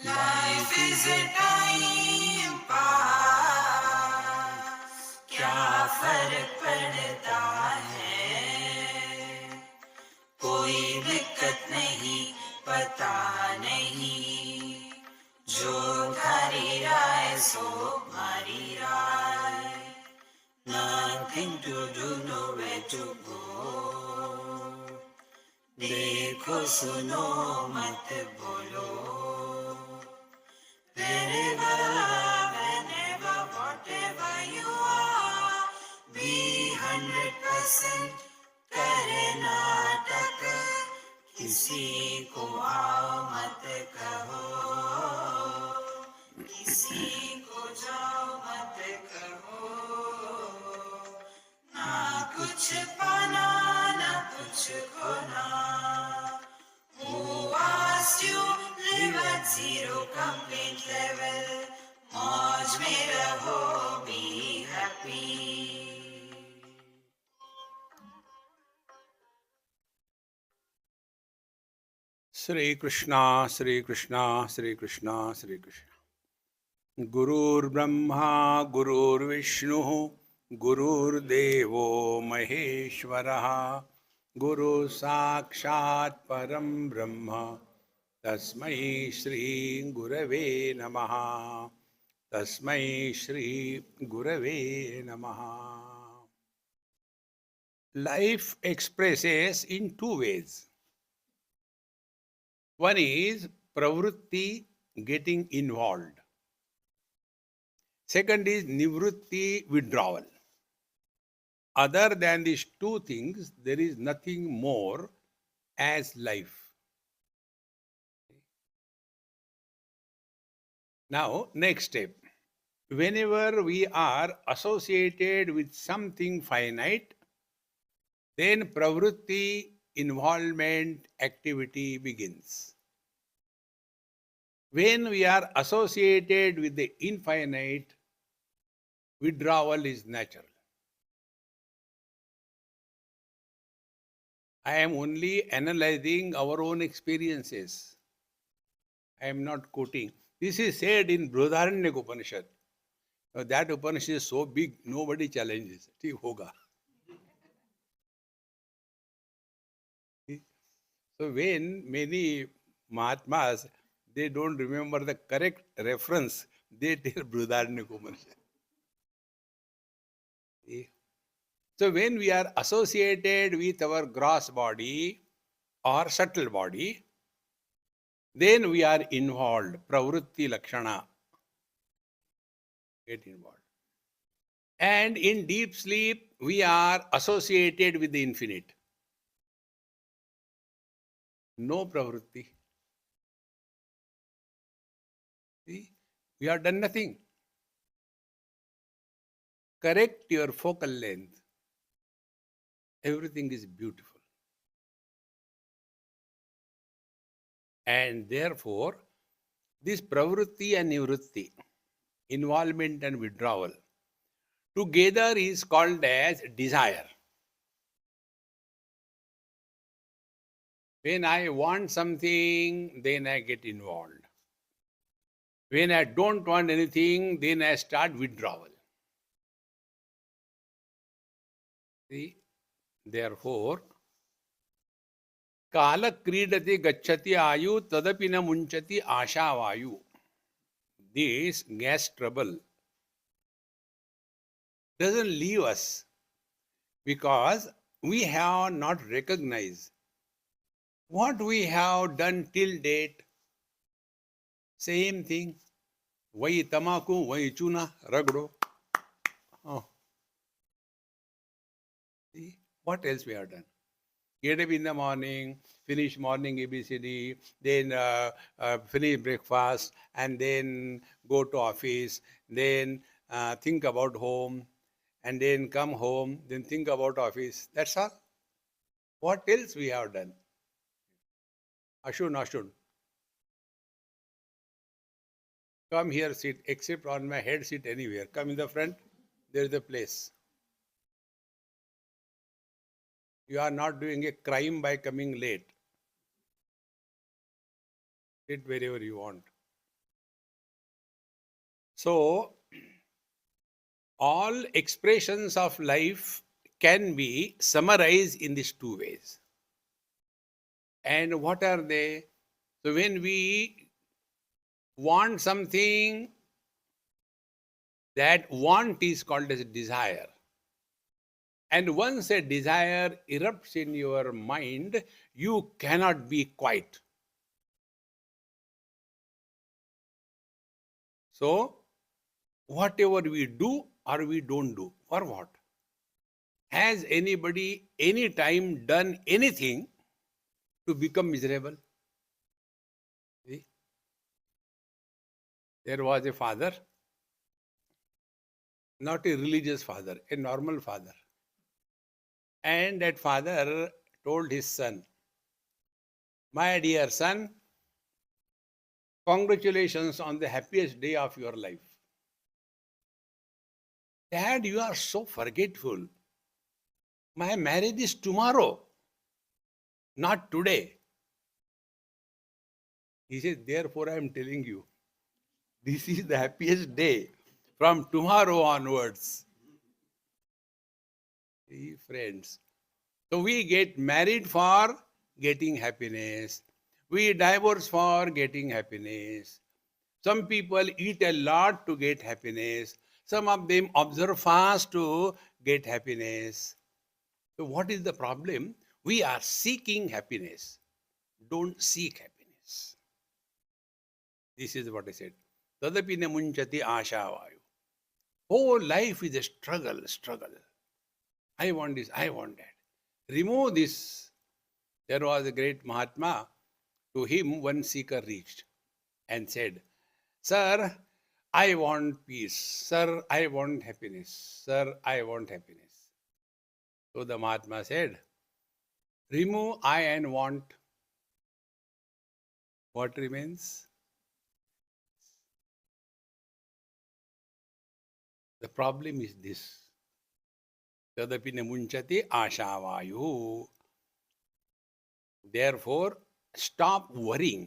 Life is a time pass, क्या फर्क पड़ता है, कोई दिक्कत नहीं, पता नहीं, जो धारी राय सो मारी राय, nothing to do, nowhere to go, देखो सुनो मत बोलो, wherever, whenever, whatever you are, be 100% करे नाटक, किसी को आओ मत कहो, किसी को जाओ मत कहो, ना कुछ पाना ना कुछ खोना, who asked you live at zero complaint level, मौज में रहो, be happy. Shri Krishna, Shri Krishna, Shri Krishna, Shri Krishna. Gurur Brahma, Gurur Vishnu, Gurur Devo Maheshwaraha, Guru Sakshat Param Brahma, Tasmai Shri Gurave Namaha, Tasmai Shri Gurave Namaha. Life expresses in two ways. One is pravrutti, getting involved. Second is nivrutti, withdrawal. Other than these two things, there is nothing more as life. Now, next step. Whenever we are associated with something finite, then pravrutti, involvement, activity begins. When we are associated with the infinite, withdrawal is natural. I am only analyzing our own experiences. I am not quoting. This is said in Brihadaranyaka Upanishad. Now that Upanishad is so big, nobody challenges. ठीक होगा. So when many Mahatmas, they don't remember the correct reference, they tell Brihadaranyaka Upanishad. So when we are associated with our gross body or subtle body, then we are involved. Pravrutti Lakshana. Get involved. And in deep sleep, we are associated with the infinite. No pravrutti. See, we have done nothing. Correct your focal length. Everything is beautiful. And therefore, this pravrutti and nivrutti, involvement and withdrawal, together is called as desire. When I want something, then I get involved. When I don't want anything, then I start withdrawal. See? Therefore, kala kridati gacchati ayu tadapi na munchati asha vayu. This gas trouble doesn't leave us because we have not recognized what we have done till date. Same thing. Vai tamaku, vai chuna, ragdo. Oh. See, what else we have done? Get up in the morning, finish morning ABCD, then finish breakfast, and then go to office, then think about home, and then come home, then think about office. That's all. What else we have done? Ashun. Come here, sit, except on my head, sit anywhere. Come in the front, there is a place. You are not doing a crime by coming late. Sit wherever you want. So, all expressions of life can be summarized in these two ways. And what are they? So, when we want something, that want is called as desire. And once a desire erupts in your mind, you cannot be quiet. So, whatever we do or we don't do, for what? Has anybody any time done anything to become miserable? See? There was a father, not a religious father, a normal father. And that father told his son, "My dear son, congratulations on the happiest day of your life. Dad, you are so forgetful. My marriage is tomorrow, not today." He said, "Therefore, I am telling you, this is the happiest day from tomorrow onwards." See, friends. So we get married for getting happiness. We divorce for getting happiness. Some people eat a lot to get happiness. Some of them observe fast to get happiness. So what is the problem? We are seeking happiness. Don't seek happiness. This is what I said. Tadapi na munchati ashavayu. Whole life is a struggle, struggle. I want this, I want that. Remove this. There was a great Mahatma. To him, one seeker reached and said, "Sir, I want peace. Sir, I want happiness. Sir, I want happiness." So the Mahatma said, "Remove I and want. What remains?" The problem is this. Tadapi na munchati ashavayu. Therefore, stop worrying.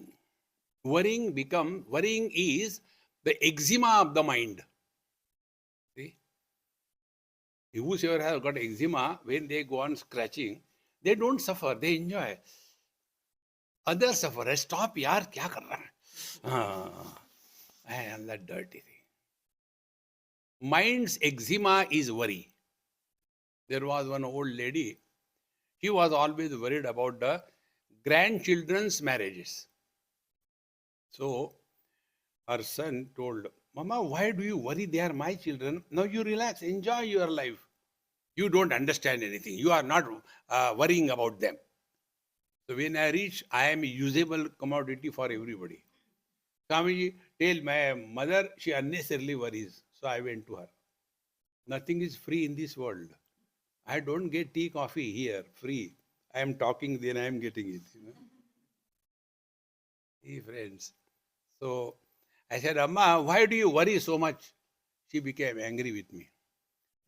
Worrying is the eczema of the mind. See? Whosoever has got eczema, when they go on scratching, they don't suffer, they enjoy. Others suffer. Stop, yaar, kya kar raha hai? I am that dirty thing. Mind's eczema is worry. There was one old lady. She was always worried about the grandchildren's marriages. So her son told, "Mama, why do you worry? They are my children. Now you relax, enjoy your life. You don't understand anything. You are not worrying about them." So when I reach, I am a usable commodity for everybody. Swamiji, tell my mother she unnecessarily worries. So I went to her. Nothing is free in this world. I don't get tea, coffee here free. I am talking, then I am getting it. Hey, friends. So I said, "Amma, why do you worry so much?" She became angry with me.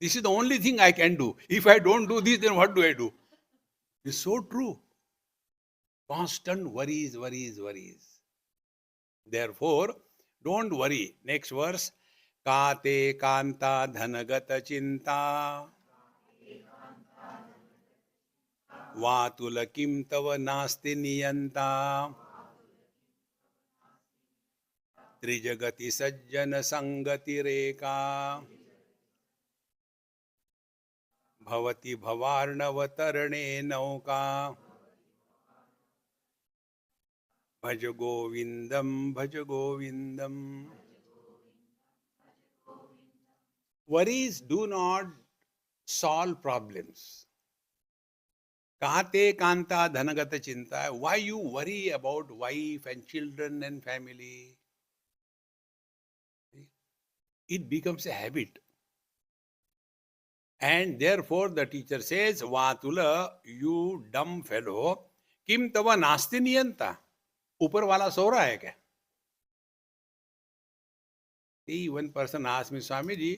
"This is the only thing I can do. If I don't do this, then what do I do?" It's so true. Constant worries, worries, worries. Therefore, don't worry. Next verse. Kate kanta dhanagata chinta vatula kim tava nasti niyanta trijagati sajjana sangati reka bhavati bhavarnavatarane nauka bhaj govindam bhaj govindam. Worries do not solve problems. Kahate kanta dhanagata chinta. Why you worry about wife and children and family? It becomes a habit. And therefore the teacher says, "Vatula, you dumb fellow, kim tava nasti niyanta." Upar wala so raha hai kya? See, one person asked me, "Swamiji,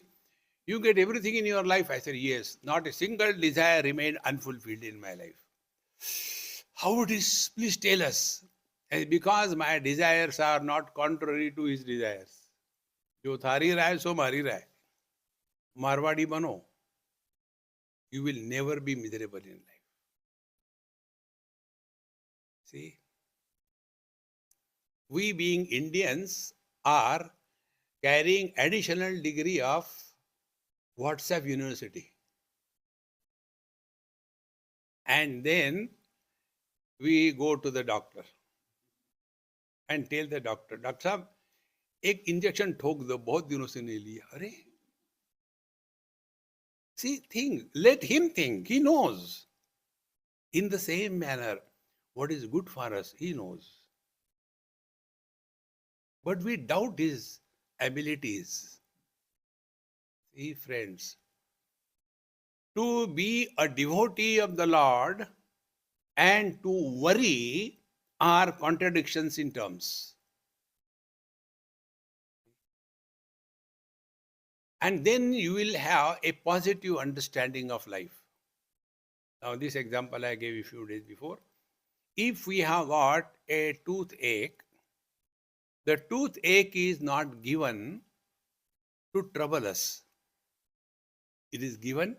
you get everything in your life?" I said, "Yes. Not a single desire remained unfulfilled in my life." "How it is? Please tell us." And because my desires are not contrary to his desires. जो थारी राय सो मारी राय. मारवाड़ी बनो. You will never be miserable in life. See, we being Indians are carrying additional degree of WhatsApp University. And then we go to the doctor and tell the doctor, Doctor साहब एक injection ठोक दो, बहुत दिनों से नहीं लिया. अरे, see, think, let him think, he knows. In the same manner, what is good for us, he knows. But we doubt his abilities. See, friends, to be a devotee of the Lord and to worry are contradictions in terms. And then you will have a positive understanding of life. Now, this example I gave a few days before. If we have got a toothache, the toothache is not given to trouble us. It is given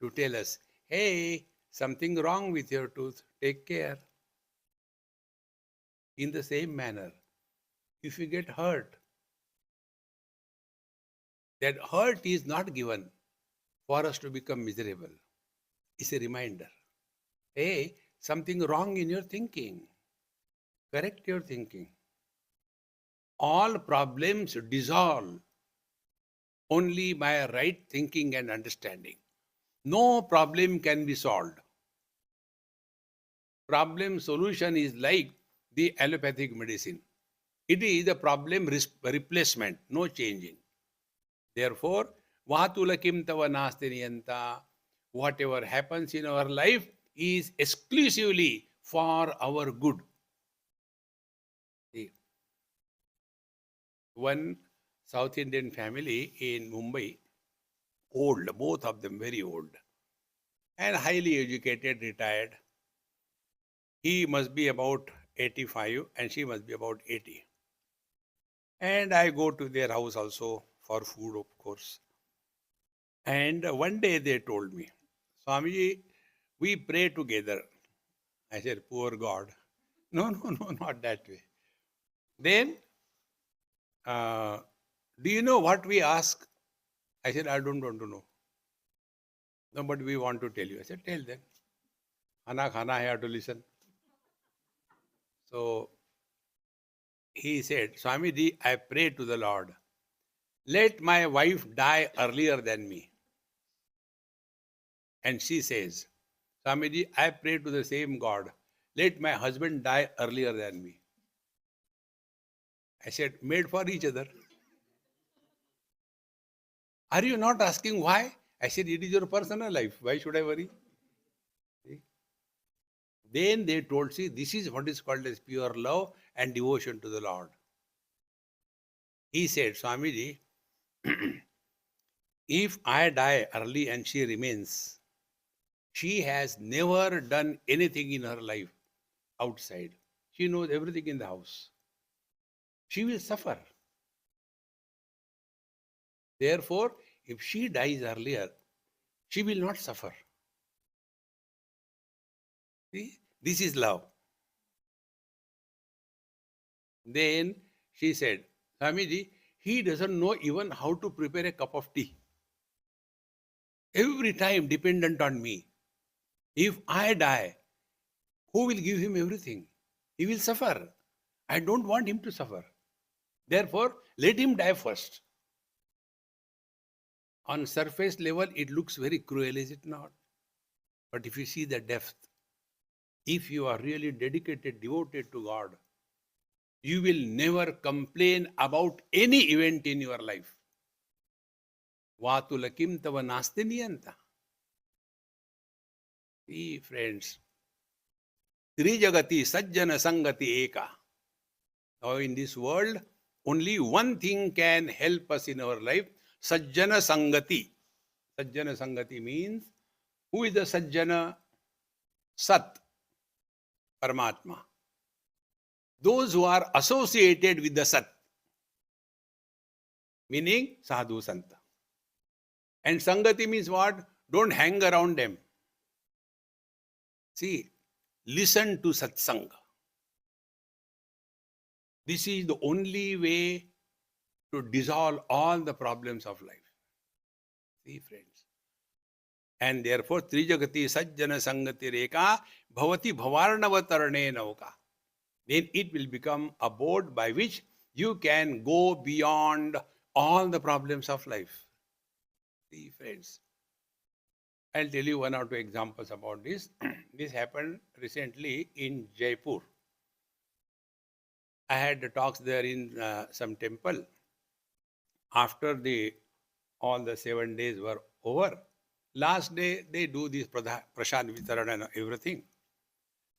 to tell us, hey, something wrong with your tooth, take care. In the same manner, if you get hurt, that hurt is not given for us to become miserable. It's a reminder. Hey, something wrong in your thinking. Correct your thinking. All problems dissolve only by right thinking and understanding. No problem can be solved. Problem solution is like the allopathic medicine. It is the problem replacement, no changing. Therefore, Vatulakim tava nasti niyanta, whatever happens in our life is exclusively for our good. See, one South Indian family in Mumbai, old, both of them very old, and highly educated, retired. He must be about 85 and she must be about 80. And I go to their house also for food, of course. And one day they told me, Swamiji, we pray together. I said, poor God. No, not that way. Then, do you know what we ask? I said, I don't want to know. No, but we want to tell you. I said, tell them. Khana khana, I have to listen. So, he said, Swamiji, I pray to the Lord. Let my wife die earlier than me. And she says, Swamiji, I pray to the same God. Let my husband die earlier than me. I said, made for each other. Are you not asking why? I said, it is your personal life. Why should I worry? See? Then they told, see, this is what is called as pure love and devotion to the Lord. He said, Swamiji, if I die early and she remains, she has never done anything in her life outside. She knows everything in the house. She will suffer. Therefore, if she dies earlier, she will not suffer. See, this is love. Then she said, Swamiji, he doesn't know even how to prepare a cup of tea. Every time dependent on me. If I die, who will give him everything? He will suffer. I don't want him to suffer. Therefore, let him die first. On surface level, it looks very cruel, is it not? But if you see the depth, if you are really dedicated, devoted to God, you will never complain about any event in your life. Vatulakim tava nasti niyanta. See, friends, Trijagati Sajjana Sangati Eka. Now, in this world, only one thing can help us in our life, Sajjana Sangati. Sajjana Sangati means, who is the Sajjana? Sat, Paramatma. those who are associated with the Sat, meaning Sadhu Santa. And Sangati means what? Don't hang around them. See, listen to Satsanga. This is the only way to dissolve all the problems of life. See, friends. And therefore, Trijagati Sajjana Sangati Reka Bhavati Bhavarnavatarane Nauka. Then it will become a boat by which you can go beyond all the problems of life. See, friends. I'll tell you one or two examples about this. This happened recently in Jaipur. I had talks there in some temple. After all the 7 days were over, last day they do this prasad vitaran and everything.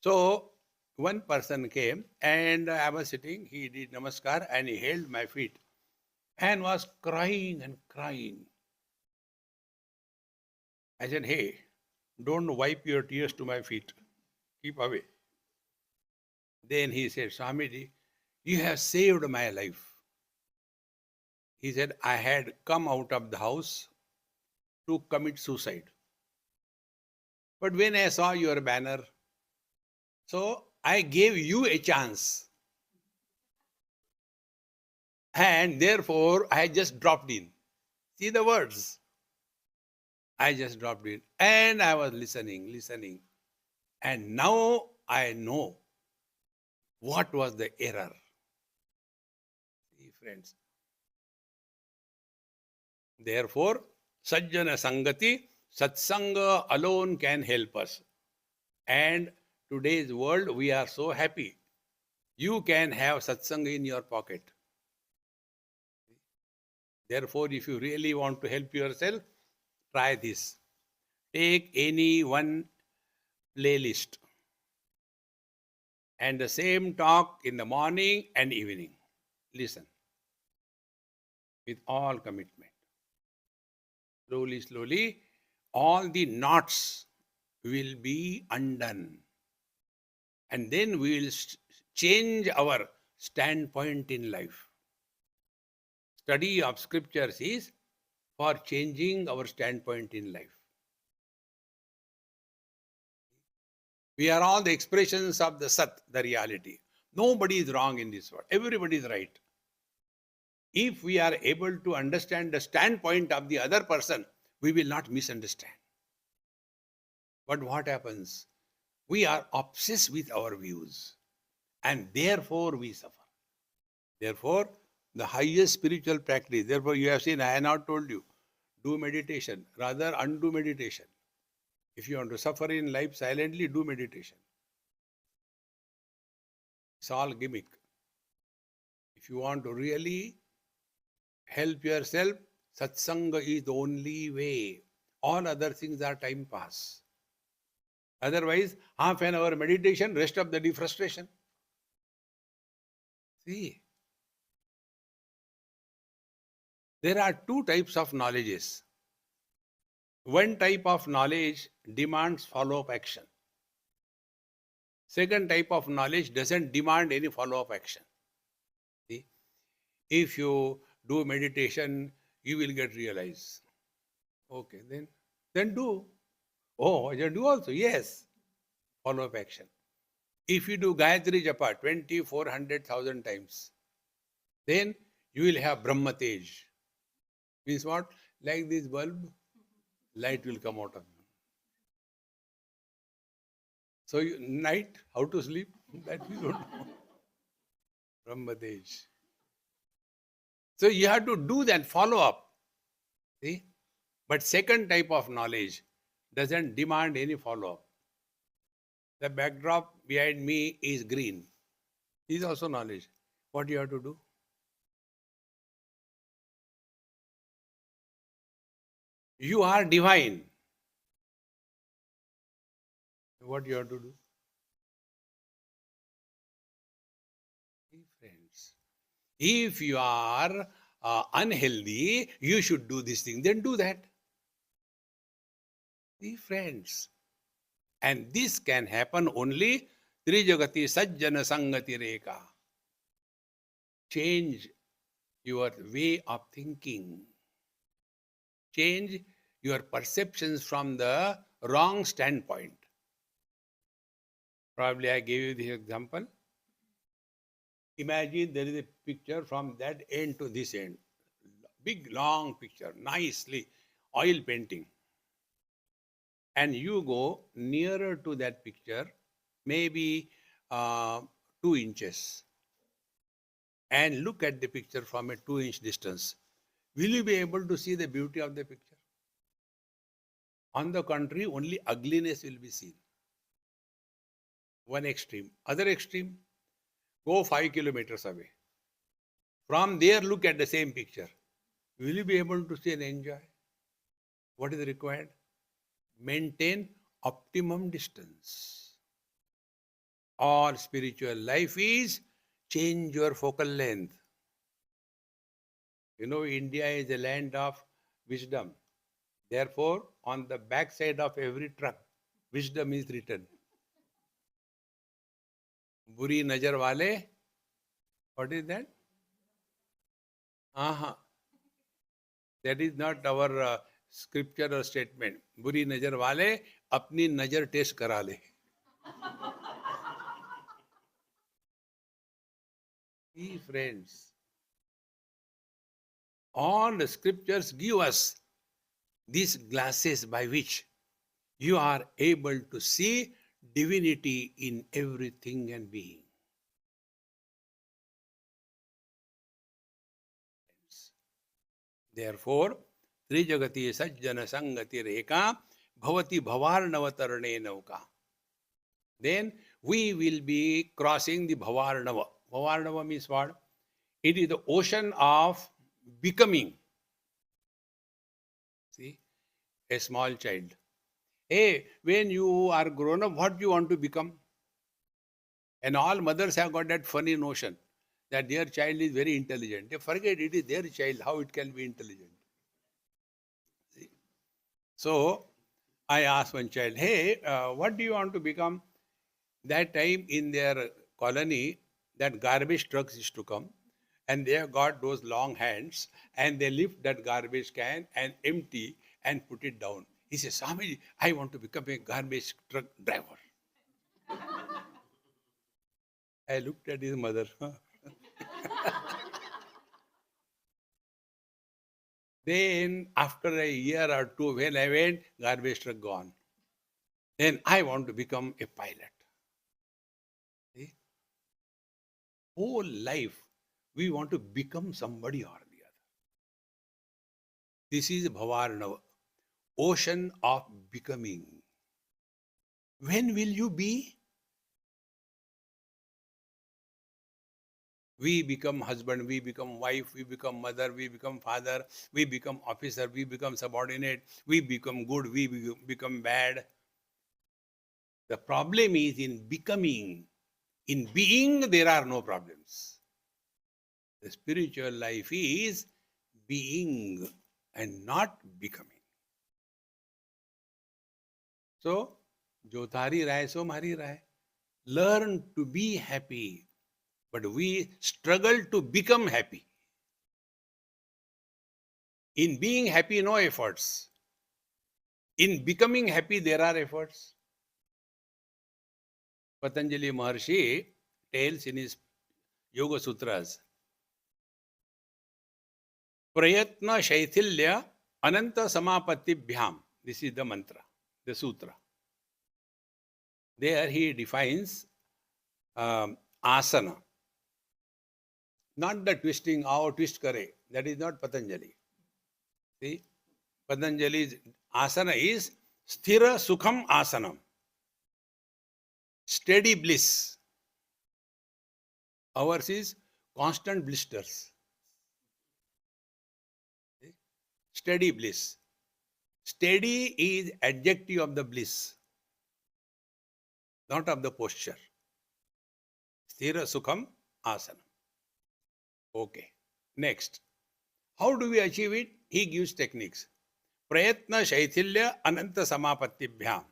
So one person came and I was sitting. He did namaskar and he held my feet and was crying and crying. I said, hey, don't wipe your tears to my feet. Keep away. Then he said, Swamiji, you have saved my life. He said, I had come out of the house to commit suicide. But when I saw your banner, so I gave you a chance. And therefore, I just dropped in. See the words. I just dropped in. And I was listening. And now I know what was the error. See, friends. Therefore, Sajjana Sangati, Satsanga alone can help us. And today's world, we are so happy. You can have Satsanga in your pocket. Therefore, if you really want to help yourself, try this. Take any one playlist and the same talk in the morning and evening. Listen with all commitment. Slowly, all the knots will be undone. And then we will change our standpoint in life. Study of scriptures is for changing our standpoint in life. We are all the expressions of the Sat, the reality. Nobody is wrong in this world. Everybody is right. If we are able to understand the standpoint of the other person, we will not misunderstand. But what happens? We are obsessed with our views and therefore we suffer. Therefore, the highest spiritual practice, therefore you have seen, I have not told you, do meditation, rather undo meditation. If you want to suffer in life silently, do meditation. It's all gimmick. If you want to really help yourself, satsanga is the only way. All other things are time pass. Otherwise, half an hour meditation, rest of the day frustration. See, there are two types of knowledges. One type of knowledge demands follow-up action. Second type of knowledge doesn't demand any follow-up action. See, if you do meditation, you will get realized. Okay, then do. Oh, you do also? Yes. Follow-up action. If you do Gayatri Japa 2400,000 times, then you will have Brahma Tej. Means what? Like this bulb, light will come out of you. So night, how to sleep? That we don't know. Brahma Tej. So you have to do that follow-up. See? But second type of knowledge doesn't demand any follow-up. The backdrop behind me is green. This is also knowledge. What you have to do? You are divine. What you have to do? Friends, if you are unhealthy, you should do this thing. Then do that. See, friends. And this can happen only Trijagati Sajjana Sangati Reka. change your way of thinking. Change your perceptions from the wrong standpoint. Probably I gave you this example. Imagine there is a picture from that end to this end. Big long picture, nicely oil painting. And you go nearer to that picture, maybe 2 inches, and look at the picture from a 2-inch distance. Will you be able to see the beauty of the picture? On the contrary, only ugliness will be seen. One extreme. Other extreme, go 5 kilometers away. From there, look at the same picture. Will you be able to see and enjoy? What is required? Maintain optimum distance. All spiritual life is change your focal length. You know, India is a land of wisdom. Therefore, on the back side of every truck, wisdom is written. Buri najar wale, what is that? That is not our scripture or statement. Buri najar wale, apni najar test kara le. Friends, all the scriptures give us these glasses by which you are able to see divinity in everything and being. Therefore, Trijagati Sajjana Sangati Reka Bhavati Bhavarnavatarane Nauka. Then we will be crossing the Bhavarnava. Bhavarnava means what? It is the ocean of becoming. See, a small child. Hey, when you are grown up, what do you want to become? And all mothers have got that funny notion that their child is very intelligent. They forget it is their child, how it can be intelligent. See? So, I asked one child, hey, what do you want to become? That time in their colony, that garbage trucks used to come, and they have got those long hands, and they lift that garbage can and empty and put it down. He says, Swamiji, I want to become a garbage truck driver. I looked at his mother. Then, after a year or two, when I went, garbage truck gone. Then I want to become a pilot. See? Whole life, we want to become somebody or the other. This is Bhavarnava, ocean of becoming. When will you be? We become husband, we become wife, we become mother, we become father, we become officer, we become subordinate, we become good, we become bad. The problem is in becoming. In being, there are no problems. The spiritual life is being and not becoming. So, jo thari rahe, so mari rahe. Learn to be happy. But we struggle to become happy. In being happy, no efforts. In becoming happy, there are efforts. Patanjali Maharshi tells in his Yoga Sutras, Prayatna Shaithilya Ananta Samapatti Bhyam. This is the mantra, the sutra. There he defines asana. Not the twisting, twist kare. That is not Patanjali. See, Patanjali's asana is sthira sukham asanam. Steady bliss. Ours is constant blisters. See? Steady bliss. Steady is adjective of the bliss, not of the posture. Sthira sukham asanam. Okay. Next. How do we achieve it? He gives techniques. Prayatna Shaithilya Ananta Samapatti-bhyam.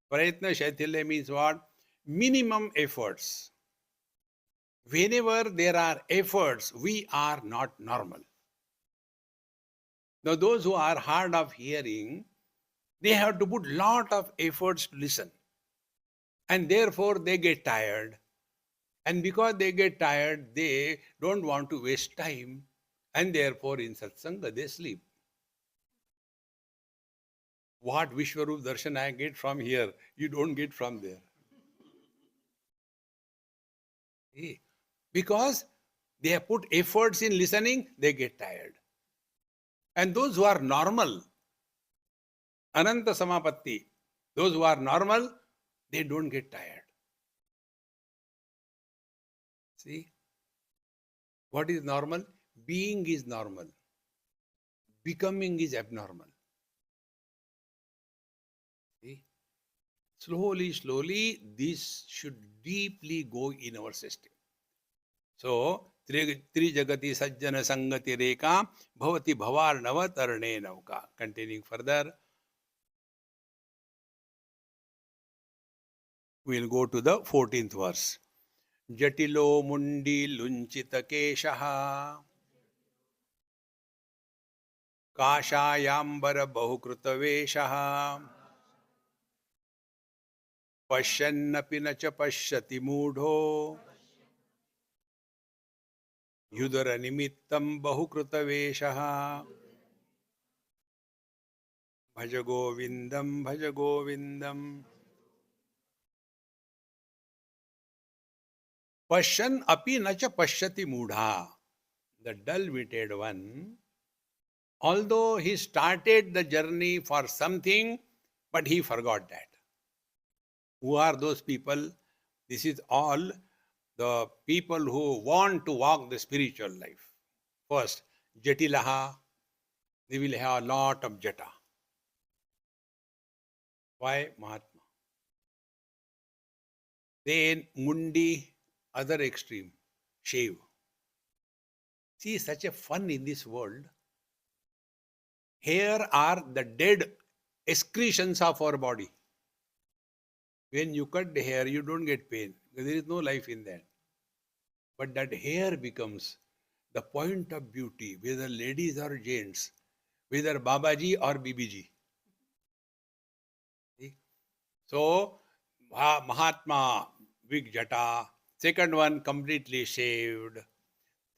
Prayatna Shaithilya means what? Minimum efforts. Whenever there are efforts, we are not normal. Now, those who are hard of hearing, they have to put lot of efforts to listen. And therefore, they get tired. And because they get tired, they don't want to waste time. And therefore, in satsanga, they sleep. What Vishwarup Darshan I get from here, you don't get from there. See? Because they have put efforts in listening, they get tired. And those who are normal, Ananta Samapatti, those who are normal, they don't get tired. See? What is normal? Being is normal. Becoming is abnormal. See? Slowly, slowly, this should deeply go in our system. So, Trijagati Sajjana Sangati Reka Bhavati Bhavarnava Tarne Nauka. Continuing further, we will go to the 14th verse. Jatilo Mundi Lunchita Keshaha Kashayambara Bahukruta Veshaha Pashyannapi Nacha Pashyati Mudho Yudara Nimittam Bahukruta Veshaha Bhaja Govindam Bhaja Govindam. Pashyan api nacha pashyati mudha. The dull-witted one, although he started the journey for something, but he forgot that. Who are those people? This is all the people who want to walk the spiritual life. First, jatilaha, they will have a lot of jata. Why? Mahatma. Then mundi, other extreme, shave. See, such a fun in this world. Here are the dead excretions of our body. When you cut the hair, you don't get pain. There is no life in that. But that hair becomes the point of beauty, whether ladies or gents, whether Babaji or Bibiji. See? So, Mahatma, big jata. Second one, completely shaved.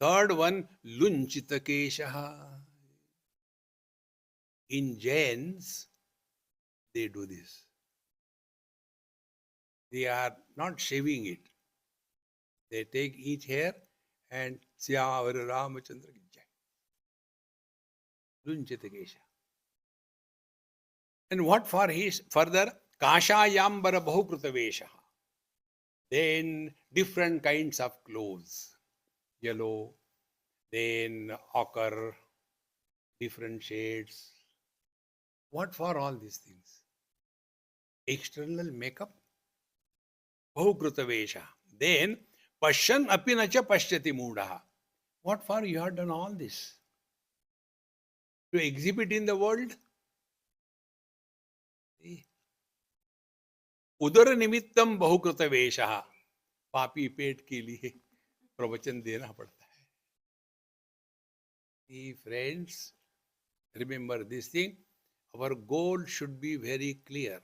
Third one, lunchita keshaha. In Jains, they do this. They are not shaving it. They take each hair and Syamavara Ramachandra ki jai. Lunchita kesha. And what for his further? Kashayambara Bahukruta Veshaha. Then different kinds of clothes. Yellow, then ochre, different shades. What for all these things? External makeup. Bahukruta Vesha. Then Pashyan apinacha pashyati mudaha. What for you have done all this? To exhibit in the world? See? उदर निमित्तम बहुकृत वेशः. पापी पेट के लिए प्रवचन देना पड़ता है. See, friends, remember this thing. Our goal should be very clear.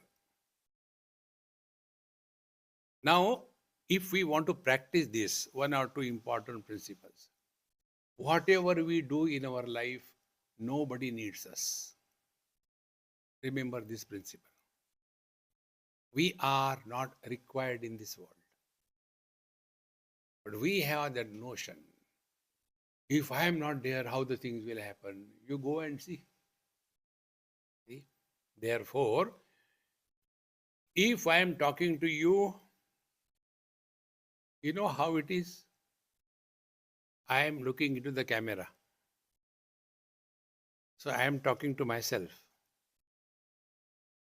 Now, if we want to practice this, one or two important principles. Whatever we do in our life, nobody needs us. Remember this principle. We are not required in this world. But we have that notion. If I am not there, how the things will happen? You go and see. See? Therefore, if I am talking to you, you know how it is? I am looking into the camera. So I am talking to myself,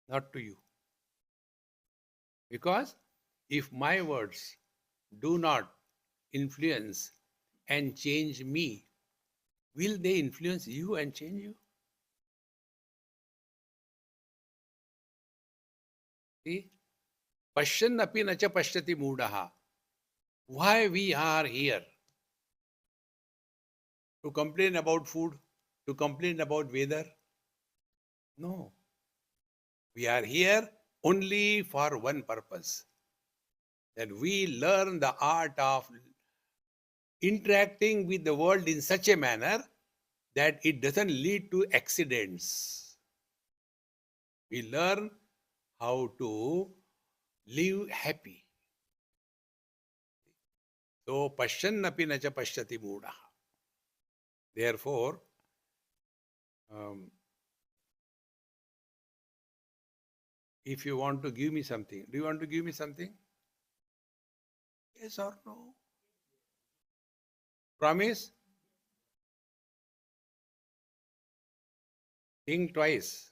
not to you. Because if my words do not influence and change me, will they influence you and change you? See? Pashyan api nacha pashyati mudaha. Why we are here? To complain about food? To complain about weather? No. We are here only for one purpose, that we learn the art of interacting with the world in such a manner that it doesn't lead to accidents. We learn how to live happy. So, pashyannapi na cha pashyati moodah. Therefore, um, if you want to give me something, do you want to give me something? Yes or no? Promise? Think twice.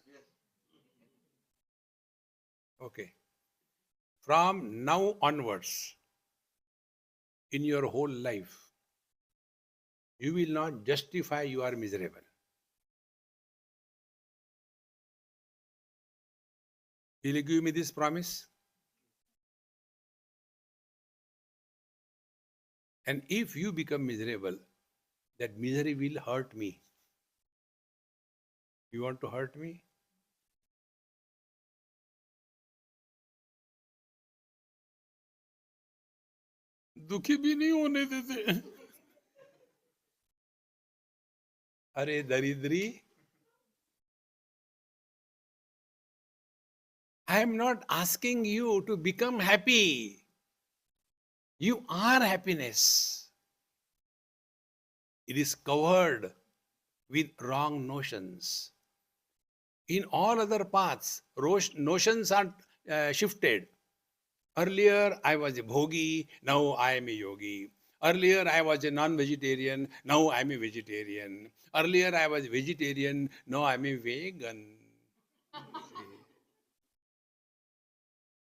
Okay. From now onwards, in your whole life, you will not justify you are miserable. Will you give me this promise? And if you become miserable, that misery will hurt me. You want to hurt me? दुखी भी नहीं होने देते. अरे दरिद्री, I am not asking you to become happy. You are happiness. It is covered with wrong notions. In all other paths, notions are shifted. Earlier, I was a bhogi, now I am a yogi. Earlier, I was a non-vegetarian, now I am a vegetarian. Earlier, I was vegetarian, now I am a vegan.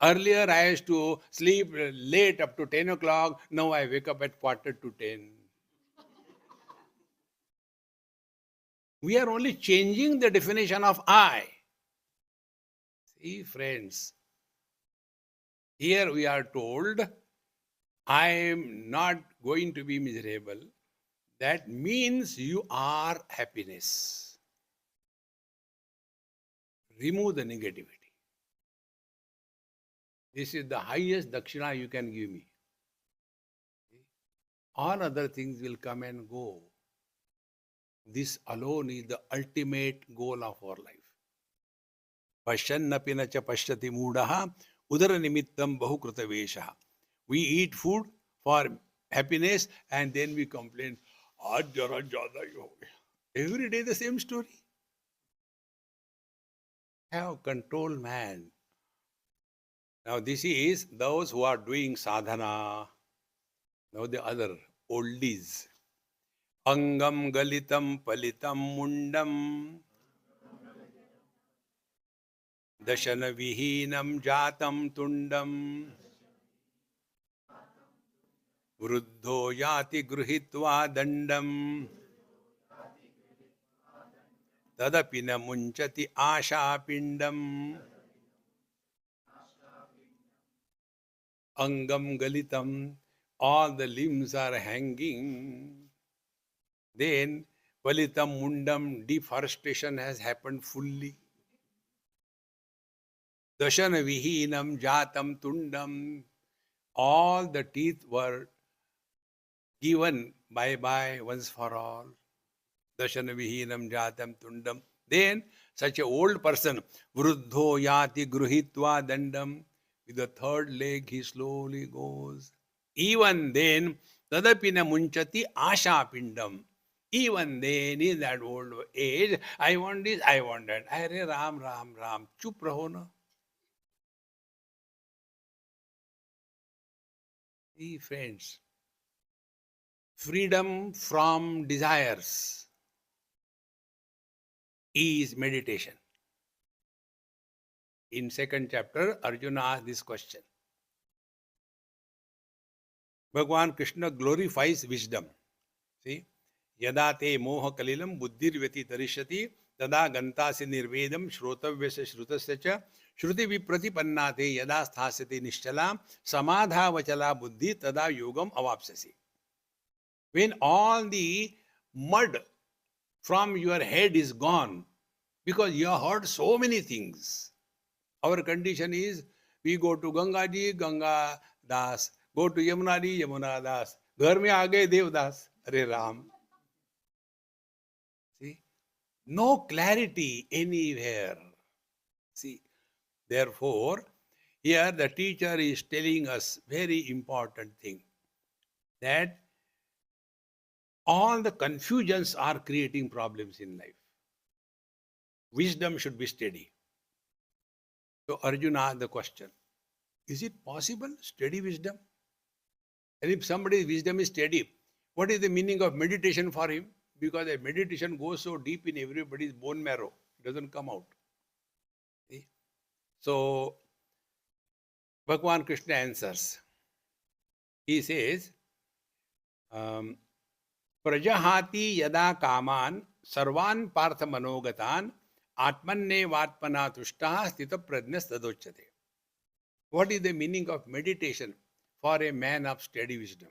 Earlier, I used to sleep late up to 10 o'clock, now I wake up at quarter to 10. We are only changing the definition of I. See, friends, here we are told, I am not going to be miserable. That means you are happiness. Remove the negativity. This is the highest dakshina you can give me. All other things will come and go. This alone is the ultimate goal of our life. Pashyannapi na cha pashyati moodaha udara nimittam bahukrita veshaha. We eat food for happiness and then we complain, aaj jara jyada hi ho gaya. Every day the same story. Have control, man. Now this is those who are doing sadhana. Now the other oldies. Angam galitam palitam mundam dashana vihinam jatam tundam vruddho yati gruhitva dandam tadapi na munchati asha pindam. Angam galitam, all the limbs are hanging. Then palitam mundam, deforestation has happened fully. Dashana vihinam jatam tundam, all the teeth were given bye-bye once for all. Dashana vihinam jatam tundam. Then such an old person, vruddho yati gruhitva dandam, with the third leg he slowly goes. Even then, tadapina munchati asha pindam. Even then, in that old age, I want this, I want that. Arey Ram, Ram, Ram. Chup raho na. See, friends, freedom from desires is meditation. In second chapter, Arjuna asked this question. Bhagavan Krishna glorifies wisdom. See, yada te moha kalilam buddhir vyati tarishyati तदा गंतासि निर्वेदम श्रोतव्यस्य श्रुतस्य च श्रुति विप्रतिपन्ना ते यदा स्थास्यति निश्चला समाधावचला बुद्धि तदा योगम अवाप्स्यसि. When all the mud from your head is gone, because you have heard so many things. Our condition is we go to Ganga ji, Ganga Das, go to Yamuna ji, Yamuna Das. घर में आ गए देवदास. अरे Ram. See, no clarity anywhere. See, therefore, here the teacher is telling us very important thing, that all the confusions are creating problems in life. Wisdom should be steady. So Arjuna asked the question, is it possible, steady wisdom? And if somebody's wisdom is steady, what is the meaning of meditation for him? Because the meditation goes so deep in everybody's bone marrow, it doesn't come out. See? So Bhagavan Krishna answers. He says, Prajahati yada kaman sarvan partha manogatan atmanne vatmana tushtaha stita prajnas tadochate. What is the meaning of meditation for a man of steady wisdom?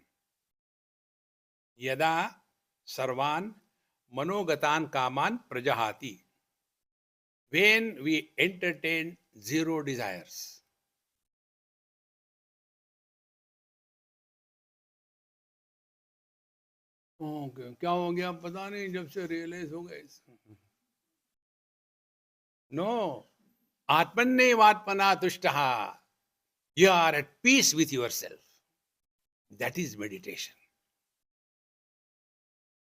Yada sarvan manogatan kaman prajahati. When we entertain zero desires. Okay. क्या हो गया पता नहीं जब से realise हो गए. No. Atmannevatmana tushtaha. You are at peace with yourself. That is meditation.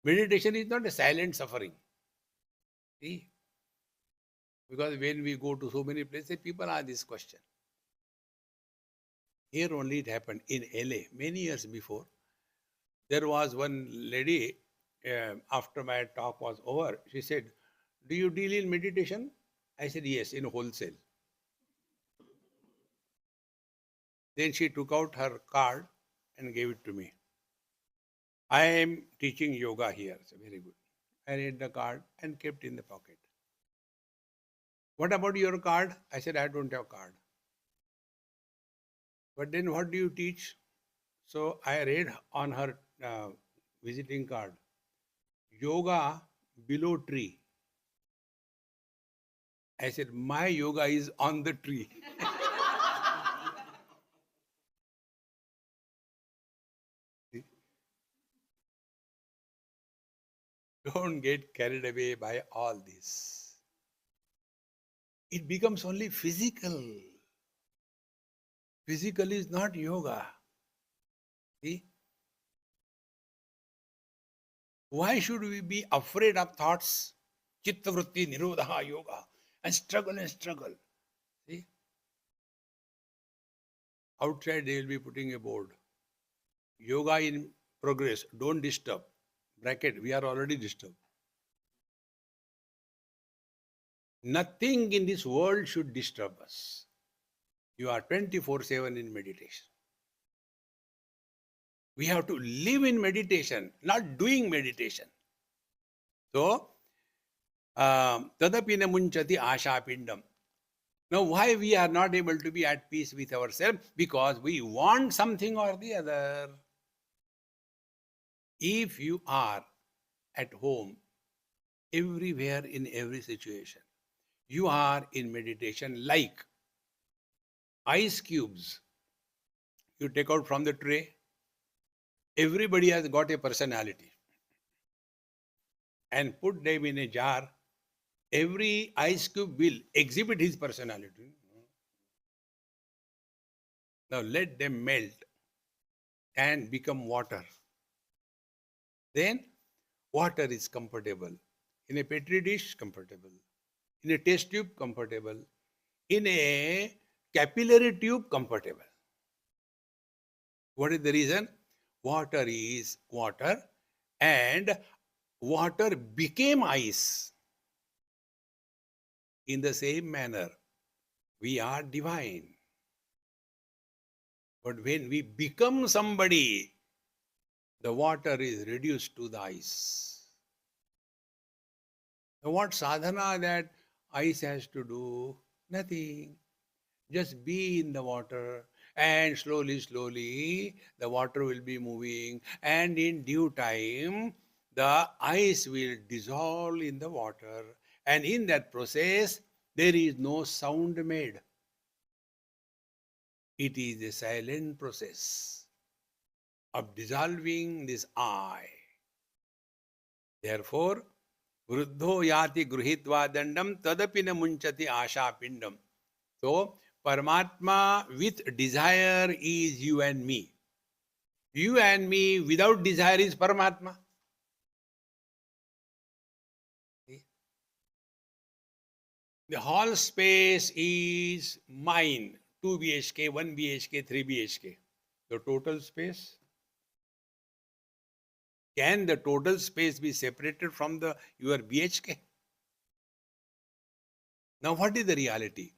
Meditation is not a silent suffering. See? Because when we go to so many places, people ask this question. Here only it happened in LA many years before. There was one lady, after my talk was over, she said, do you deal in meditation? I said, yes, in wholesale. Then she took out her card and gave it to me. I am teaching yoga here. So very good. I read the card and kept in the pocket. What about your card? I said, I don't have card. But then what do you teach? So I read on her visiting card, yoga below tree. I said, my yoga is on the tree. Don't get carried away by all this. It becomes only physical. Physical is not yoga. See? Why should we be afraid of thoughts? Chitta vritti nirodha yoga. And struggle and struggle. See? Outside they will be putting a board. Yoga in progress. Don't disturb. Bracket, we are already disturbed. Nothing in this world should disturb us. You are 24/7 in meditation. We have to live in meditation, not doing meditation. So, tadapi na munchati asha pindam. Now, why we are not able to be at peace with ourselves? Because we want something or the other. If you are at home, everywhere in every situation, you are in meditation like ice cubes. You take out from the tray, everybody has got a personality. And put them in a jar, every ice cube will exhibit his personality. Now let them melt and become water. Then water is comfortable. In a petri dish, comfortable. In a test tube, comfortable. In a capillary tube, comfortable. What is the reason? Water is water and water became ice. In the same manner, we are divine. But when we become somebody, the water is reduced to the ice. What sadhana that ice has to do? Nothing. Just be in the water, and slowly, slowly, the water will be moving, and in due time, the ice will dissolve in the water, and in that process, there is no sound made. It is a silent process of dissolving this I. Therefore, Vruddho yati gruhitva dandam tadapi na munchati asha pindam. So, Paramatma with desire is you and me. You and me without desire is Paramatma. The whole space is mine. 2 BHK, 1 BHK, 3 BHK. The total space. Can the total space be separated from your BHK? Now what is the reality?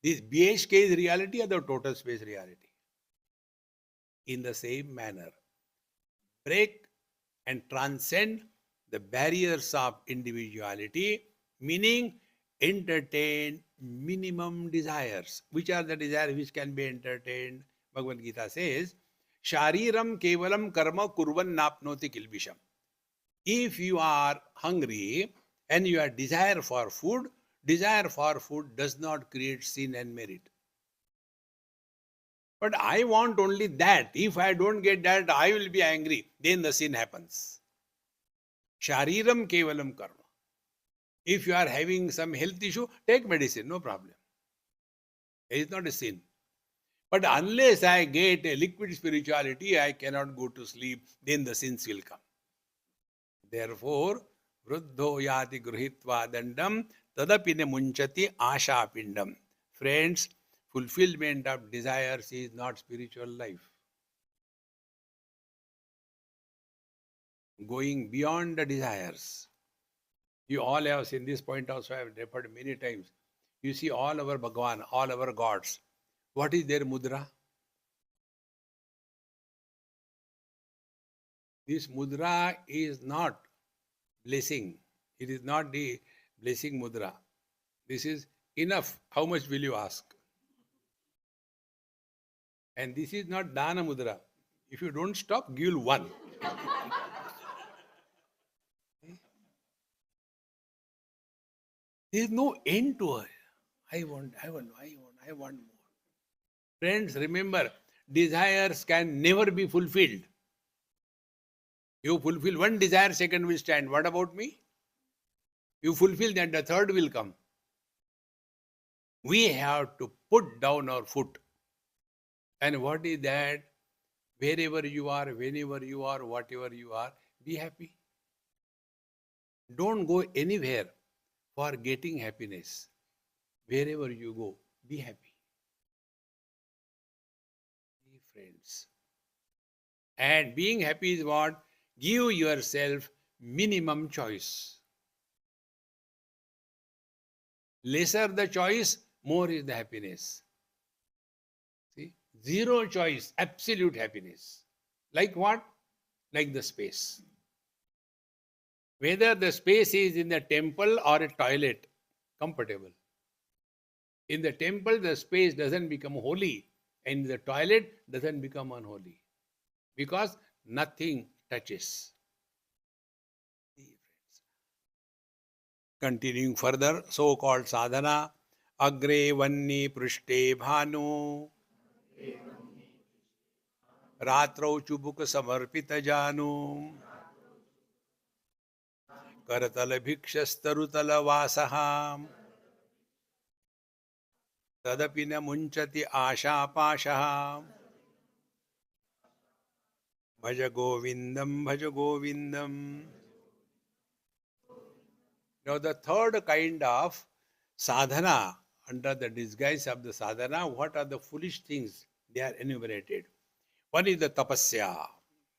This BHK is reality or the total space reality? In the same manner, break and transcend the barriers of individuality, meaning entertain minimum desires. Which are the desires which can be entertained? Bhagavad Gita says, Shariram kevalam karma kurvan napnoti kilbisham. If you are hungry and you have desire for food does not create sin and merit. But I want only that. If I don't get that, I will be angry. Then the sin happens. Shariram kevalam karma. If you are having some health issue, take medicine, no problem. It is not a sin. But unless I get a liquid spirituality, I cannot go to sleep, then the sins will come. Therefore, Vruddho yati gruhitva dandam tadapine munchati asha pindam. Friends, fulfillment of desires is not spiritual life. Going beyond the desires. You all have seen this point also, I have referred many times. You see all our Bhagavan, all our gods. What is their mudra? This mudra is not blessing. It is not the blessing mudra. This is enough. How much will you ask? And this is not dana mudra. If you don't stop, give one. There is no end to it. I want more. Friends, remember, desires can never be fulfilled. You fulfill one desire, second will stand. What about me? You fulfill that, the third will come. We have to put down our foot. And what is that? Wherever you are, whenever you are, whatever you are, be happy. Don't go anywhere for getting happiness. Wherever you go, be happy. Be friends. And being happy is what? Give yourself minimum choice. Lesser the choice, more is the happiness. See? Zero choice, absolute happiness. Like what? Like the space. Whether the space is in the temple or a toilet, comfortable. In the temple, the space doesn't become holy, and the toilet doesn't become unholy. Because nothing touches. Continuing further, so-called sadhana, agre vanni prushte bhanu, ratrau chubuk samarpita janu, karatala bhikshastarutala vasaha, tadapi na munchati asha pashaha, bhaja govindam, bhaja govindam. Now the third kind of sadhana, under the disguise of the sadhana, what are the foolish things? They are enumerated. One is the tapasya.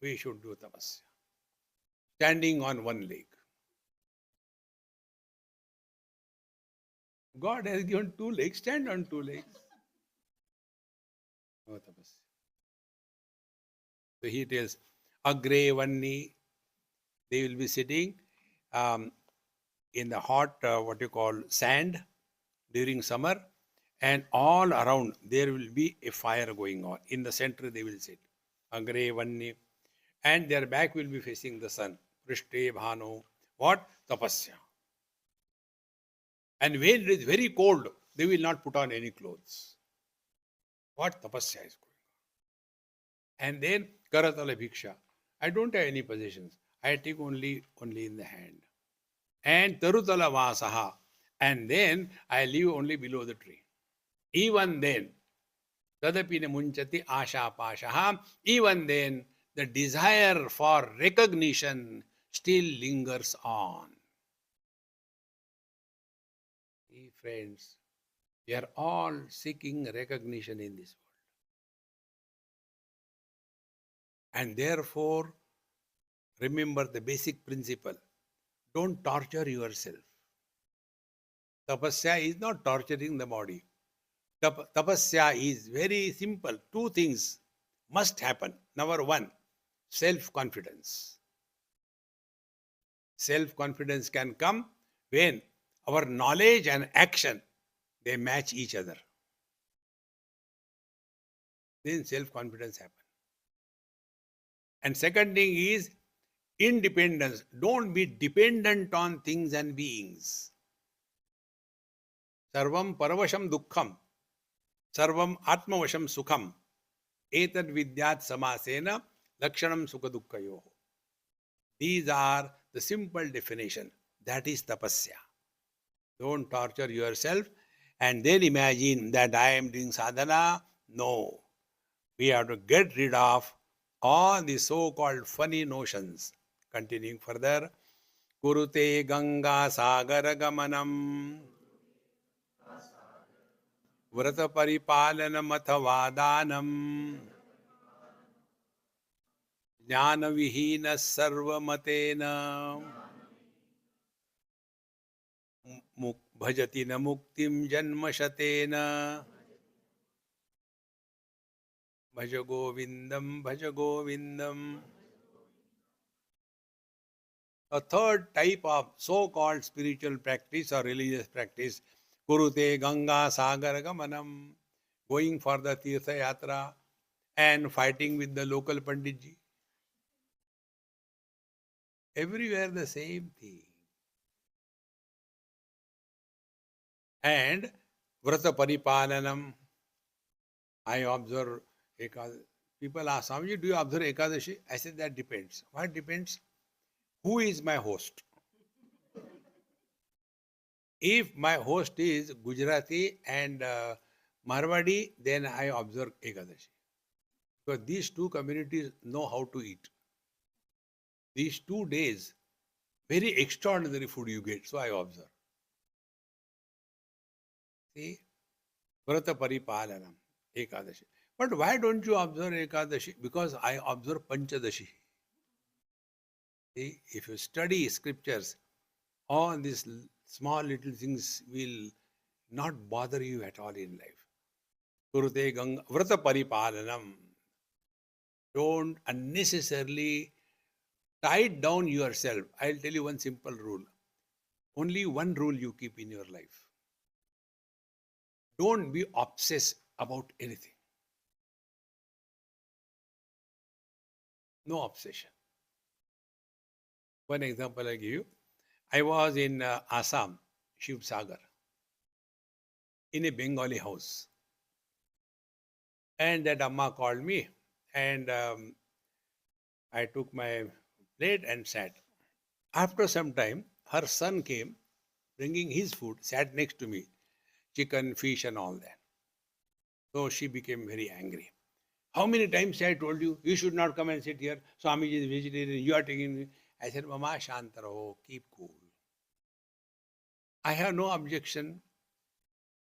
We should do tapasya. Standing on one leg. God has given two legs, stand on two legs. No tapasya. So he tells, agre vanni, they will be sitting in the hot, what you call, sand during summer, and all around there will be a fire going on. In the center they will sit. Agre Vanni. And their back will be facing the sun. Prishte Bhano. What? Tapasya. And when it is very cold, they will not put on any clothes. What tapasya is going on? And then Karatala Bhiksha. I don't have any possessions. I take only in the hand. And Tarutala Vasaha. And then I live only below the tree. Even then, Tadapina Munchati Asha Pashaha. Even then, the desire for recognition still lingers on. See, friends, we are all seeking recognition in this world. And therefore, remember the basic principle. Don't torture yourself. Tapasya is not torturing the body. Tapasya is very simple. Two things must happen. Number one, self-confidence. Self-confidence can come when our knowledge and action, they match each other. Then self-confidence happens. And second thing is independence. Don't be dependent on things and beings. Sarvam paravasham dukkham. Sarvam atmavasham sukham. Etad vidyat samasena lakshanam sukha dukkhayoho. These are the simple definition. That is tapasya. Don't torture yourself and then imagine that I am doing sadhana. No. We have to get rid of all the so-called funny notions. Continuing further. Kurute Ganga Sagara Gamanam Vrata Paripalanam Athavadanam Jnana Vihina Sarvamatena Bhajati na Muktim Janmashatena Bhaja Govindam Bhaja Govindam. A third type of so-called spiritual practice or religious practice, Kurute Ganga Sagar Gamanam, going for the Tirtha Yatra and fighting with the local Panditji. Everywhere the same thing. And Vrata Paripalanam, I observe Ekadashi. People ask, Swamiji, do you observe Ekadashi? I said, that depends. What depends? Who is my host? If my host is Gujarati and Marwadi, then I observe Ekadashi. Because these two communities know how to eat. These 2 days, very extraordinary food you get, so I observe. See? Vrata Paripalanam, Ekadashi. But why don't you observe Ekadashi? Because I observe Panchadashi. See? If you study scriptures, all these small little things will not bother you at all in life. Kurute Ganga, Vrata Paripalanam. Don't unnecessarily tie down yourself. I'll tell you one simple rule. Only one rule you keep in your life. Don't be obsessed about anything. No obsession. One example I give you. I was in Assam, Shiv Sagar, in a Bengali house. And that Amma called me and I took my plate and sat. After some time, her son came bringing his food, sat next to me, chicken, fish and all that. So she became very angry. How many times I told you, you should not come and sit here. Swamiji is vegetarian, you are taking me. I said, Mama, Shantaro, keep cool. I have no objection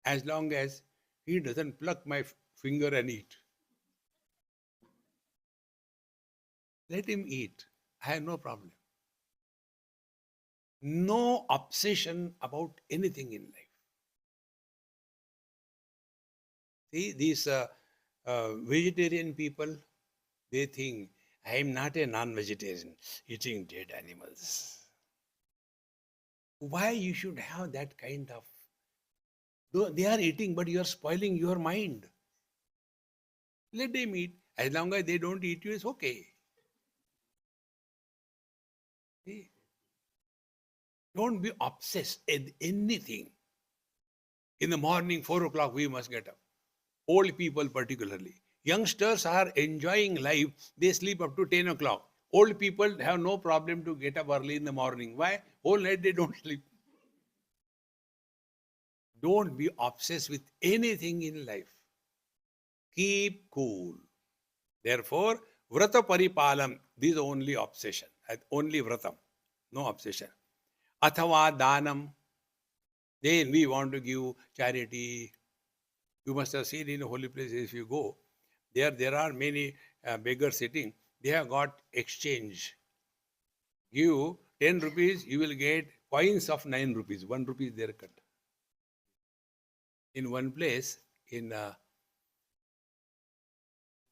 as long as he doesn't pluck my finger and eat. Let him eat. I have no problem. No obsession about anything in life. See, these vegetarian people, they think, I am not a non-vegetarian, eating dead animals. Why you should have that kind of... Though they are eating, but you are spoiling your mind. Let them eat. As long as they don't eat you, it's okay. See? Don't be obsessed with anything. In the morning, 4 o'clock, we must get up. Old people particularly. Youngsters are enjoying life. They sleep up to 10 o'clock. Old people have no problem to get up early in the morning. Why? Whole night they don't sleep. Don't be obsessed with anything in life. Keep cool. Therefore, vrata paripalam, this is only obsession. Only vratam, no obsession. Athava danam, then we want to give charity. You must have seen in holy places if you go, there are many beggars sitting. They have got exchange. Give 10 rupees, you will get coins of 9 rupees. 1 rupee is there cut. In one place, in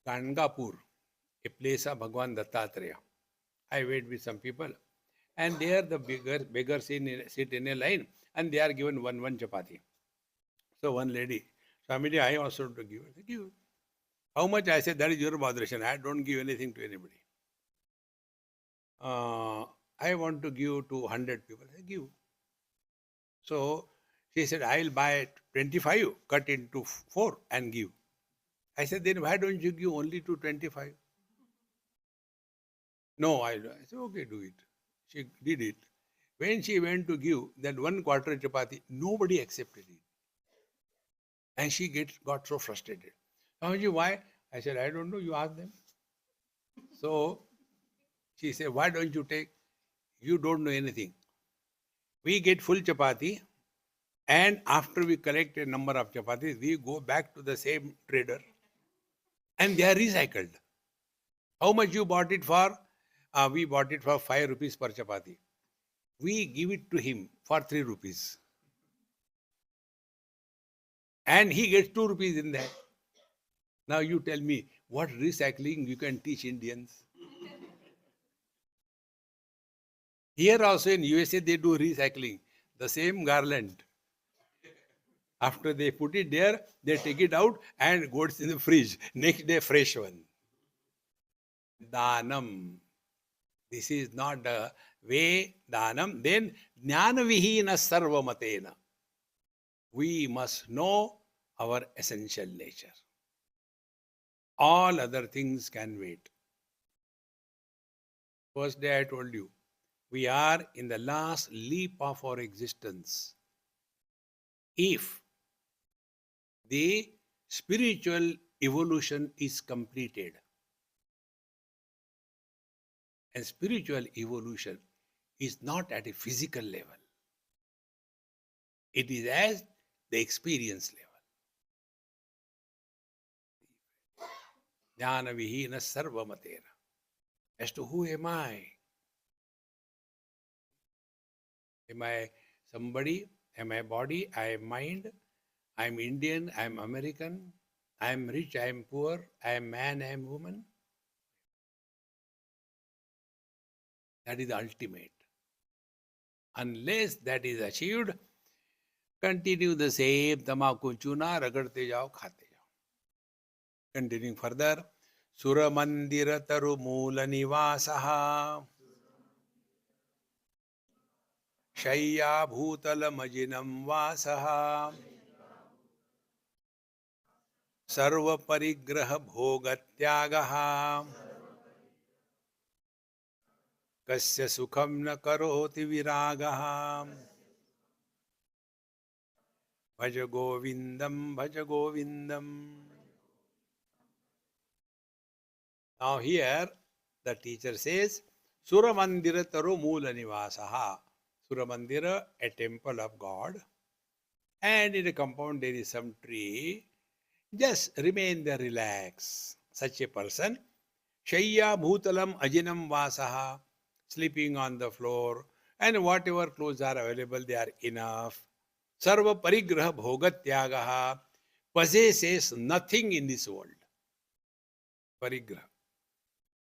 Gangapur, a place of Bhagwan Dattatreya, I wait with some people, and there the beggars sit in a line, and they are given one chapati. So one lady, Swamiji, I also to give. I said, give. How much? I said, that is your botheration. I don't give anything to anybody. I want to give to 100 people. I said, give. So she said, I will buy 25, cut into 4 and give. I said, then why don't you give only to 25? No, I said, okay, do it. She did it. When she went to give that 1/4 chapati, nobody accepted it. And she got so frustrated. Swamiji, why? I said, I don't know, you ask them. So she said, why don't you take? You don't know anything. We get full chapati, and after we collect a number of chapatis, we go back to the same trader, and they are recycled. How much you bought it for? We bought it for 5 rupees per chapati. We give it to him for 3 rupees. And he gets 2 rupees in that. Now you tell me, what recycling you can teach Indians? Here also in USA they do recycling. The same garland. After they put it there, they take it out and goes in the fridge. Next day, fresh one. Danam. This is not the way. Danam. Then jnana vihina sarvamatena. We must know our essential nature. All other things can wait. First day I told you, we are in the last leap of our existence. If the spiritual evolution is completed, and spiritual evolution is not at a physical level, it is at the experience level. Jnana vihina sarvamatena. As to who am I? Am I somebody? Am I body? I am mind. I am Indian. I am American. I am rich. I am poor. I am man. I am woman. That is the ultimate. Unless that is achieved, continue the same tamaku chuna, ragarte jao, khate jao. Continuing further, Sura Mandira Taru Mula Nivasaha Shayya Bhutala Majinam Vasaha Sarva Parigraha Bhogatyagaha Kasya Sukham Na Karoti Viragaha Bhaja Govindam Bhaja Govindam. Now here the teacher says Sura Mandira Taru Mula Nivasaha. Sura Mandira, a temple of God, and in a compound there is some tree. Just remain there, relax. Such a person, Shayya Bhutalam Ajinam Vasaha, sleeping on the floor, and whatever clothes are available, they are enough. Sarva Parigraha Bhogatyagaha, possesses nothing in this world. Parigraha.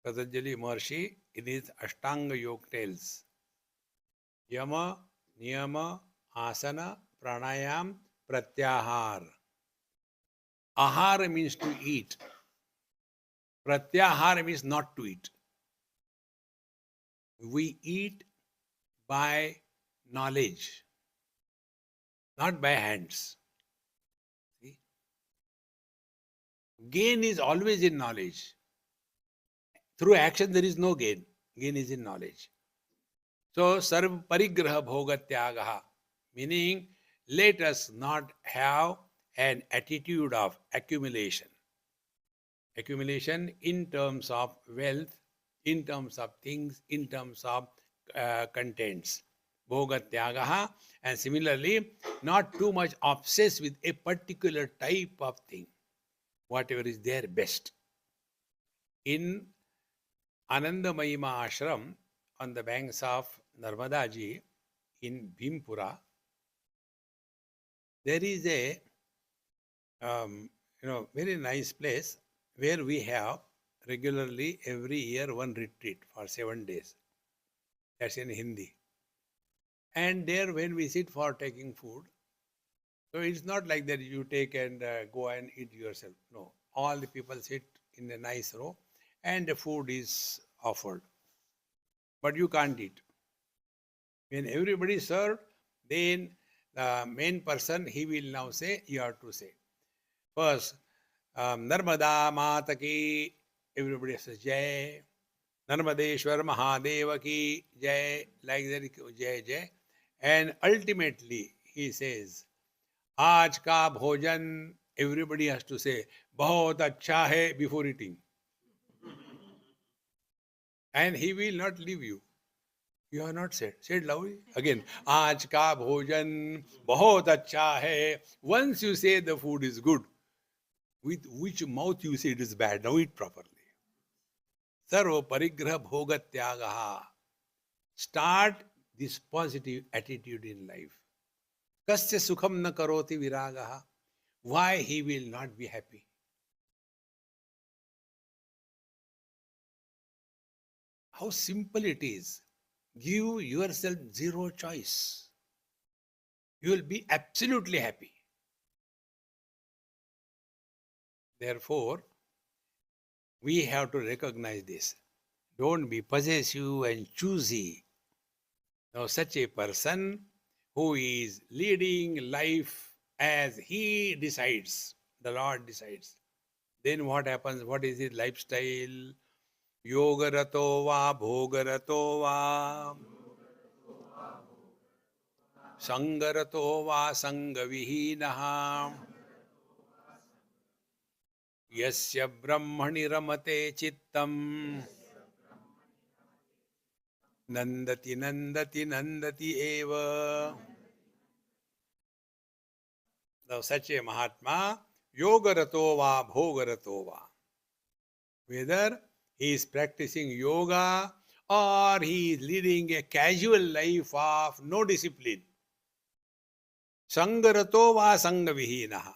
Patanjali Maharshi in his Ashtanga Yoga tells, Yama, niyama, asana, pranayam, pratyahar. Ahara means to eat. Pratyahara means not to eat. We eat by knowledge, not by hands. See? Gain is always in knowledge. Through action, there is no gain. Gain is in knowledge. So, sarv parigraha bhogatyagaha, meaning let us not have an attitude of accumulation. Accumulation in terms of wealth, in terms of things, in terms of contents. Bhogatyagaha, and similarly, not too much obsessed with a particular type of thing. Whatever is there best. In Anandamayima Ashram, on the banks of Narmada Ji in Bhimpura, there is a very nice place where we have regularly every year one retreat for 7 days. That's in Hindi. And there when we sit for taking food, so it's not like that you take and go and eat yourself. No, all the people sit in a nice row and the food is offered. But you can't eat. When everybody is served, then the main person, he will now say, you have to say. First, Narmada Mata ki, everybody says Jai. Narmadeshwar Mahadeva ki Jai, like that, Jai Jai. And ultimately, he says, Aaj ka bhojan, everybody has to say, Bahut acha hai before eating. And he will not leave you. You are not said. Said loudly. Again, Aaj ka bhojan, bahut acha hai. Once you say the food is good, with which mouth you say it is bad, now eat properly. Sarva parigraha bhogatyagaha. Start this positive attitude in life. Kasya sukham na karoti viragaha. Why he will not be happy? How simple it is. Give yourself zero choice. You will be absolutely happy. Therefore, we have to recognize this. Don't be possessive and choosy. Now, such a person who is leading life as he decides, the Lord decides, then what happens? What is his lifestyle? Yogarato va bhogarato va sangarato va sangavihinaha yasya brahmani ramate chittam nandati nandati nandati eva. Now such a Mahatma, yogarato va bhogarato va, whether he is practicing yoga or he is leading a casual life of no discipline. Sangarato va sangavihinaha.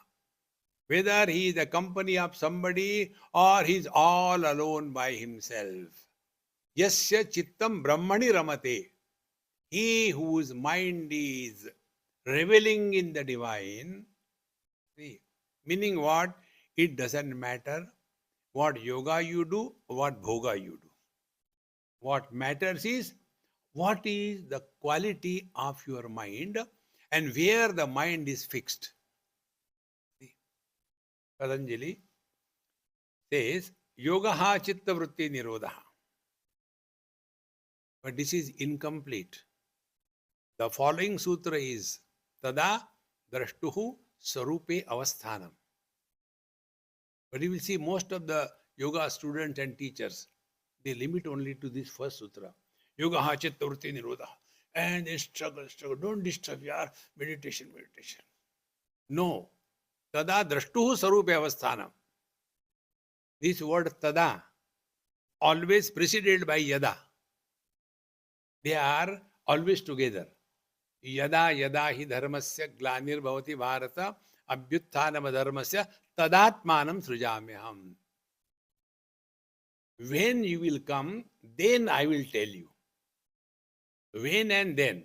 Whether he is the company of somebody or he is all alone by himself. Yasya chittam brahmani ramate. He whose mind is reveling in the divine. See, meaning what? It doesn't matter what yoga you do, what bhoga you do. What matters is what is the quality of your mind and where the mind is fixed. See, Patanjali says, Yogaha chitta vritti nirodha. But this is incomplete. The following sutra is Tada drashtuhu sarupe avasthanam. But you will see most of the yoga students and teachers, they limit only to this first sutra. Yogaha chitta vritti nirodha. And they struggle. Don't disturb your meditation. No. Tada drashtuhu sarupe avasthanam. This word tada, always preceded by yada. They are always together. Yada yada hi dharmasya glanir bhavati bharata abhyutthanam dharmasya tadatmanam srujamyaham. When you will come, then I will tell you. When and then.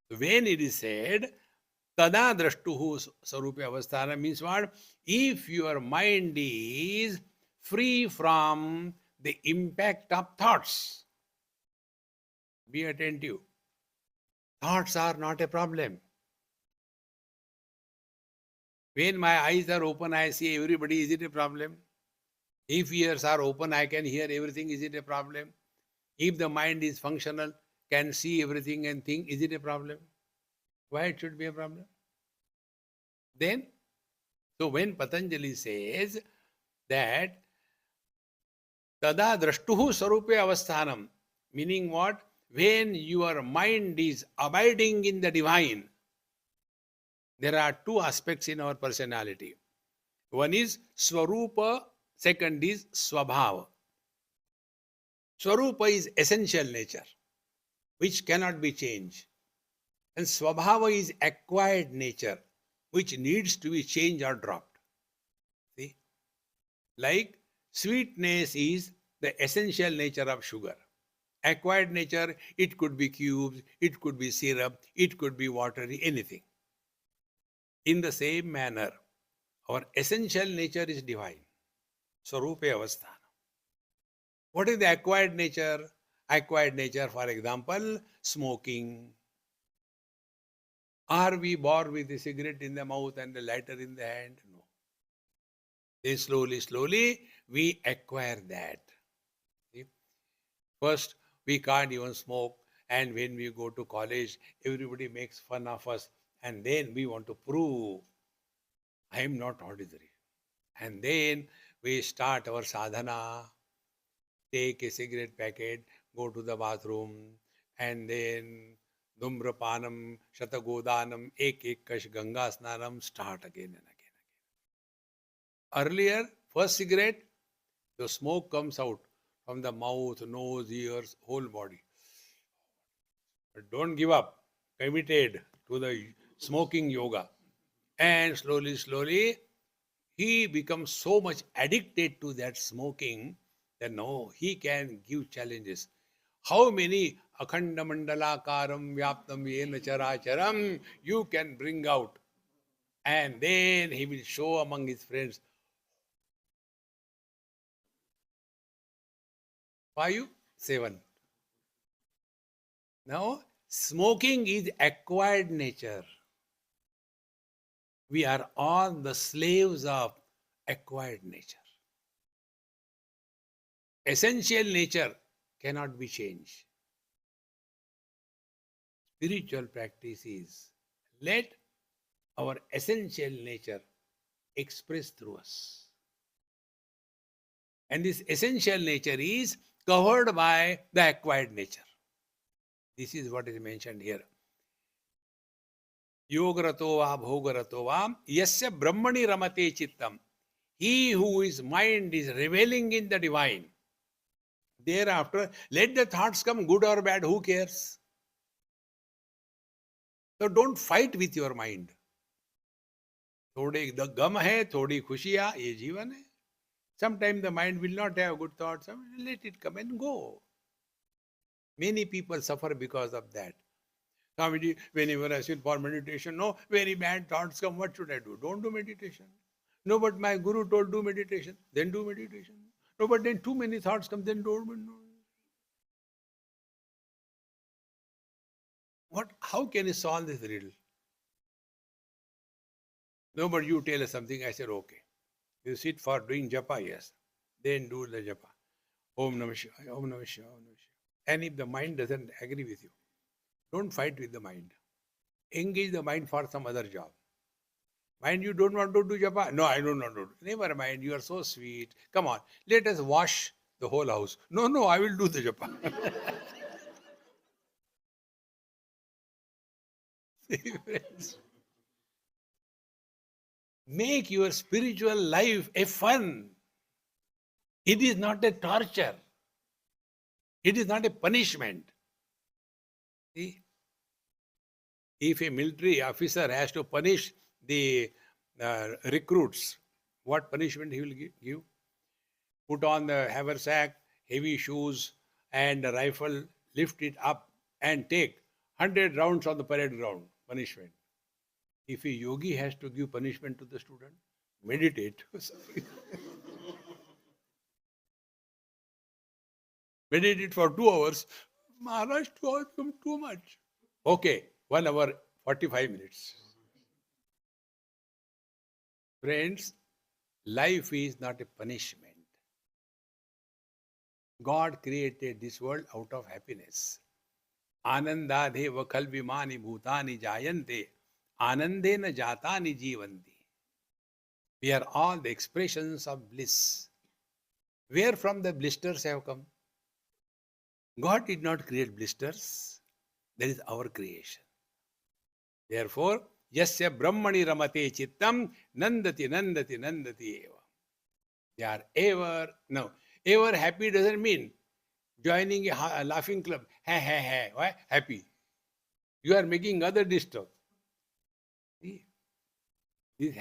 When it is said, tada drashtuhu sarupe avasthana, means what? If your mind is free from the impact of thoughts, be attentive. Thoughts are not a problem. When my eyes are open, I see everybody. Is it a problem? If ears are open, I can hear everything. Is it a problem? If the mind is functional, can see everything and think, is it a problem? Why it should be a problem? Then, so when Patanjali says that tada drashtuhu sarupe avasthanam, meaning what? When your mind is abiding in the divine, there are two aspects in our personality. One is swarupa, second is swabhava. Swarupa is essential nature, which cannot be changed. And swabhava is acquired nature, which needs to be changed or dropped. See? Like sweetness is the essential nature of sugar. Acquired nature, it could be cubes, it could be syrup, it could be watery, anything. In the same manner, our essential nature is divine. Swarupe avasthana. What is the acquired nature? Acquired nature, for example, smoking. Are we born with a cigarette in the mouth and a lighter in the hand? No. Then slowly, we acquire that. See? First, we can't even smoke. And when we go to college, everybody makes fun of us. And then we want to prove, I am not ordinary. And then we start our sadhana, take a cigarette packet, go to the bathroom, and then Dhumrapanam, Shatagodanam, ek kash Ganga Snanam, start again and again. Earlier, first cigarette, the smoke comes out from the mouth, nose, ears, whole body. But don't give up. Committed to the smoking yoga. And slowly, he becomes so much addicted to that smoking that no, he can give challenges. How many akhanda mandalakaram vyaptam yena characharam you can bring out? And then he will show among his friends. 5, 7. Now, smoking is acquired nature. We are all the slaves of acquired nature. Essential nature cannot be changed. Spiritual practice is let our essential nature express through us. And this essential nature is covered by the acquired nature. This is what is mentioned here. Yogarato va bhogarato va yasya brahmani ramate chittam. He whose mind is reveling in the divine. Thereafter, let the thoughts come good or bad, who cares? So don't fight with your mind. थोड़े गम है, थोड़ी खुशियाँ, ये जीवन है. Sometimes the mind will not have good thoughts. Let it come and go. Many people suffer because of that. Swamiji, whenever I sit for meditation, no, very bad thoughts come. What should I do? Don't do meditation. No, but my guru told do meditation. Then do meditation. No, but then too many thoughts come. Then don't. What? How can you solve this riddle? No, but you tell us something. I said, okay. You sit for doing japa, yes. Then do the japa. Om Namah Shivaya, Om Namah Shivaya, Om Namah Shivaya. And if the mind doesn't agree with you, don't fight with the mind. Engage the mind for some other job. Mind, you don't want to do japa? No, I don't want to do. Never mind, you are so sweet. Come on, let us wash the whole house. No, I will do the japa. See, friends. Make your spiritual life a fun. It is not a torture. It is not a punishment. See? If a military officer has to punish the recruits, what punishment he will give? Put on the haversack, heavy shoes, and a rifle, lift it up and take. 100 rounds on the parade ground, punishment. If a yogi has to give punishment to the student, meditate. Meditate for 2 hours. Maharaj, 2 hours too much. Okay, 1 hour, 45 minutes. Friends, life is not a punishment. God created this world out of happiness. Anandadeva kalvimani bhutani jayante. Anandena jatani jivanti. We are all the expressions of bliss. Where from the blisters have come? God did not create blisters. That is our creation. Therefore, yasya brahmani ramate chittam nandati nandati nandati eva. They are ever happy doesn't mean joining a laughing club. Ha. Why? Happy. You are making other disturb. See, this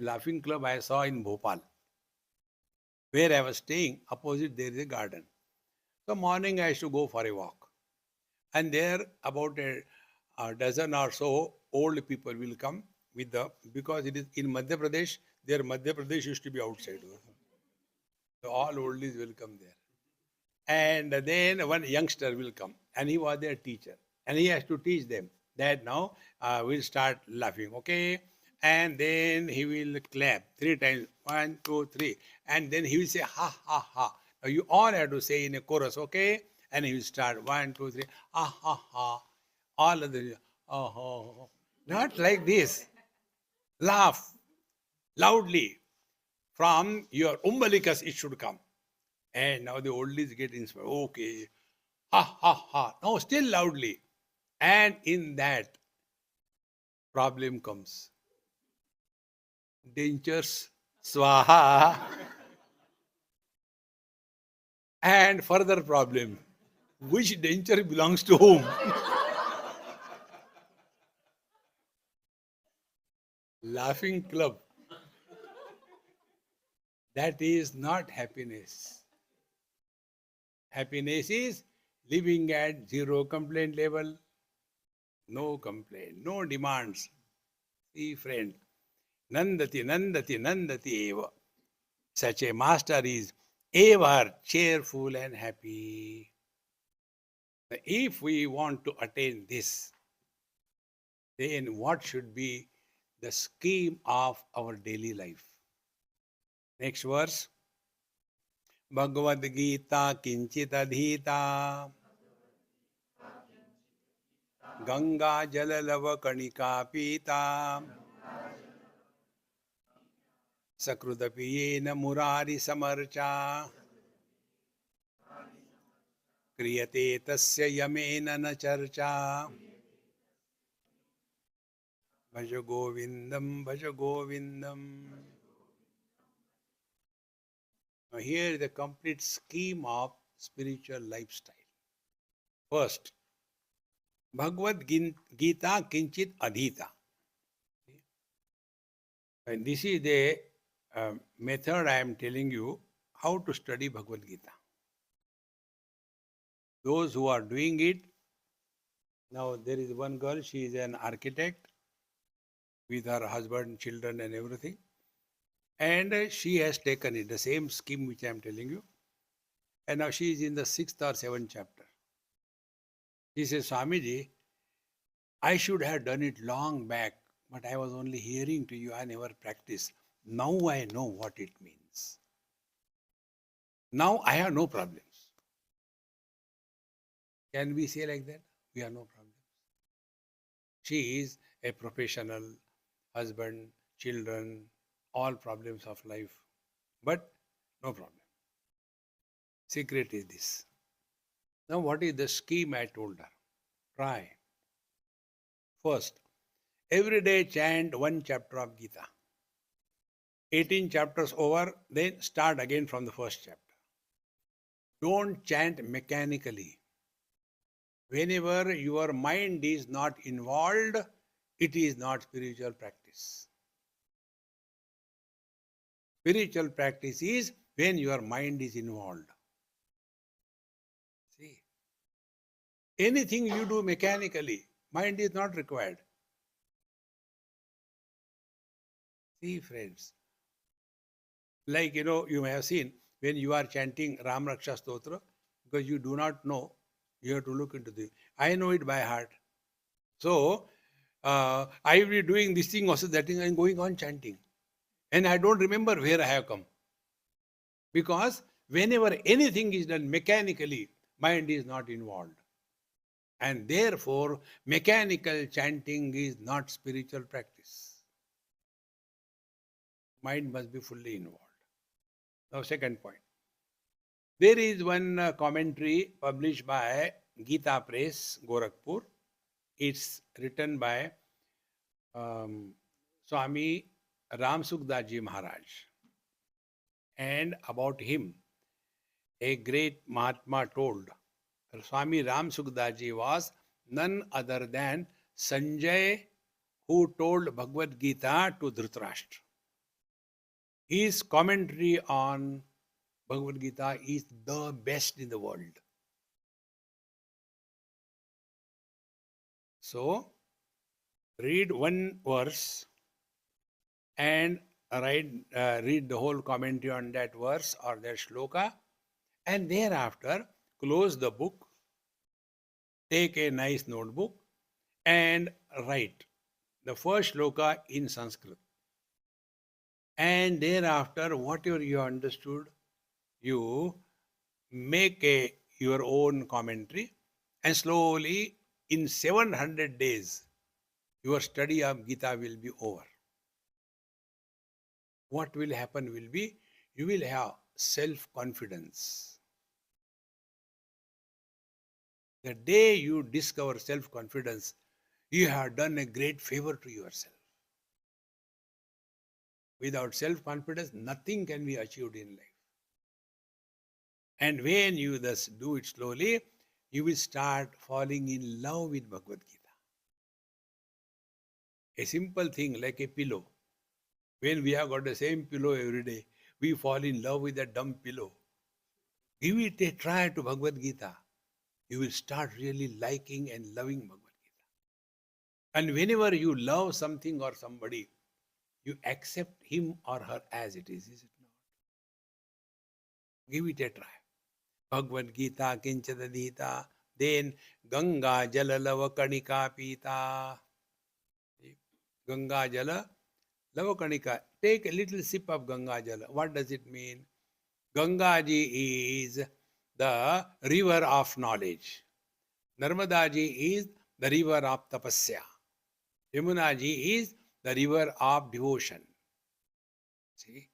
laughing club I saw in Bhopal, where I was staying. Opposite there is a garden. So morning I used to go for a walk, and there about a dozen or so old people will come with because it is in Madhya Pradesh. There Madhya Pradesh used to be outside. So all oldies will come there. And then one youngster will come, and he was their teacher, and he has to teach them that now we'll start laughing, okay? And then he will clap 3 times, 1, 2, 3, and then he will say ha ha ha. Now you all have to say in a chorus, okay? And he will start 1, 2, 3, ha ha ha. All of the ha ha ha. Not like this. Laugh loudly from your umbilicus. It should come. And now the oldies get inspired. Okay. Ha ha ha. Now still loudly. And in that problem comes. Dentures. Swaha. And further problem. Which denture belongs to whom? Laughing club. That is not happiness. Happiness is living at zero complaint level. No complaint, no demands. See, friend, nandati, nandati, nandati eva. Such a master is ever cheerful and happy. If we want to attain this, then what should be the scheme of our daily life? Next verse. Bhagavad Gita kinchit adhita Ganga jalalava kanika pita Sakrudapiyena murari samarcha Kriyate tasya yamena na charcha Bhaja Govindam, Bhaja Govindam. Now here is the complete scheme of spiritual lifestyle. First, Bhagavad Gita Kinchit Adhita. And this is the method I am telling you how to study Bhagavad Gita. Those who are doing it, now there is one girl, she is an architect with her husband, children and everything. And she has taken it, the same scheme which I am telling you. And now she is in the 6th or 7th chapter. She says, Swamiji, I should have done it long back, but I was only hearing to you, I never practiced. Now I know what it means. Now I have no problems. Can we say like that? We have no problems. She is a professional, husband, children, all problems of life, but no problem. Secret is this. Now what is the scheme I told her? Try. First, every day chant one chapter of Gita. 18 chapters over, then start again from the first chapter. Don't chant mechanically. Whenever your mind is not involved, it is not spiritual practice. Spiritual practice is when your mind is involved. See, Anything you do mechanically, mind is not required. See, friends, like you may have seen when you are chanting Ram Raksha Stotra, because you do not know, you have to look into the. I know it by heart. So I will be doing this thing also, that thing, and going on chanting. And I don't remember where I have come. Because whenever anything is done mechanically, mind is not involved. And therefore, mechanical chanting is not spiritual practice. Mind must be fully involved. Now, second point. There is one commentary published by Gita Press, Gorakhpur. It's written by Swami Ramsukdaji Maharaj. And about him, a great Mahatma told, Swami Ramsukdaji was none other than Sanjay, who told Bhagavad Gita to Dhritarashtra. His commentary on Bhagavad Gita is the best in the world. So, read one verse and read the whole commentary on that verse or that shloka, and thereafter close the book, take a nice notebook, and write the first shloka in Sanskrit. And thereafter, whatever you understood, you make your own commentary, and slowly in 700 days, your study of Gita will be over. What will happen will be, you will have self-confidence. The day you discover self-confidence, you have done a great favor to yourself. Without self-confidence, nothing can be achieved in life. And when you thus do it slowly, you will start falling in love with Bhagavad Gita. A simple thing like a pillow. When we have got the same pillow every day, we fall in love with that dumb pillow. Give it a try to Bhagavad Gita. You will start really liking and loving Bhagavad Gita. And whenever you love something or somebody, you accept him or her as it is it not? Give it a try. Bhagavad Gita kinchadadita, then Ganga jala lava kanika pita. Ganga jala lava kanika. Take a little sip of Ganga jala. What does it mean? Ganga ji is the river of knowledge. Narmada ji is the river of tapasya. Yamuna ji is the river of devotion. See?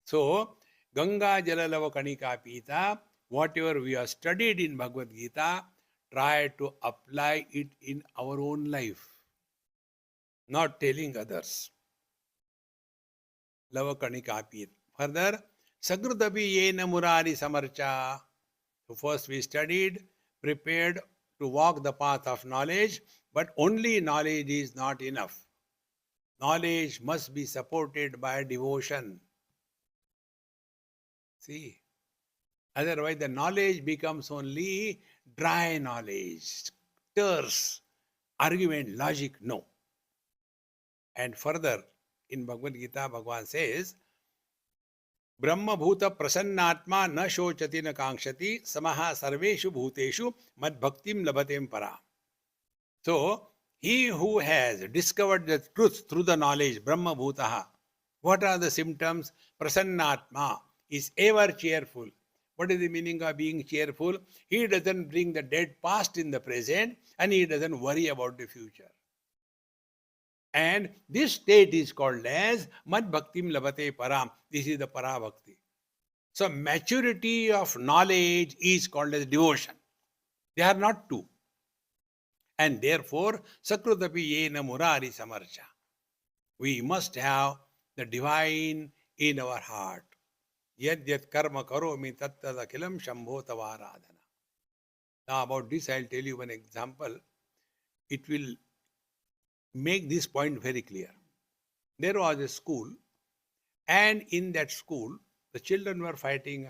So, Ganga Jalalava Kanika Pita, whatever we have studied in Bhagavad Gita, try to apply it in our own life, not telling others. Lava Kanika Pita. Further, Sagrutapi Yena Murari Samarcha. So first we studied, prepared to walk the path of knowledge, but only knowledge is not enough. Knowledge must be supported by devotion. See, otherwise the knowledge becomes only dry knowledge, terse, argument, logic, no. And further, in Bhagavad Gita, Bhagavan says, Brahma bhuta prasannatma na shochati na kankshati samaha sarveshu bhuteshu mad bhaktim labhatem para. So, he who has discovered the truth through the knowledge, Brahma bhutaha, what are the symptoms? Prasannatma is ever cheerful. What is the meaning of being cheerful? He doesn't bring the dead past in the present and he doesn't worry about the future. And this state is called as Mad Bhaktim Labhate Param. This is the Para Bhakti. So maturity of knowledge is called as devotion. They are not two. And therefore, Sakrutapi Yena Murari Samarcha. We must have the divine in our heart. Yad yad karma karomi tattad akilam shambho tavaradhana. Now about this I'll tell you one example. It will make this point very clear. There was a school, and in that school, the children were fighting,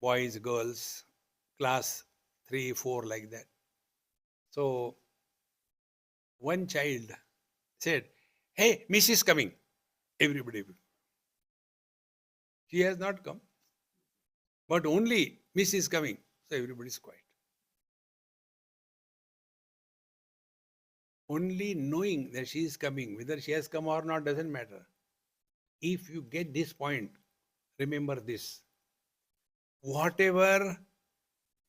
boys, girls, class 3, 4 like that. So one child said, "Hey, Miss is coming." Everybody. She has not come, but only Miss is coming. So everybody is quiet. Only knowing that she is coming, whether she has come or not doesn't matter. If you get this point, remember this. Whatever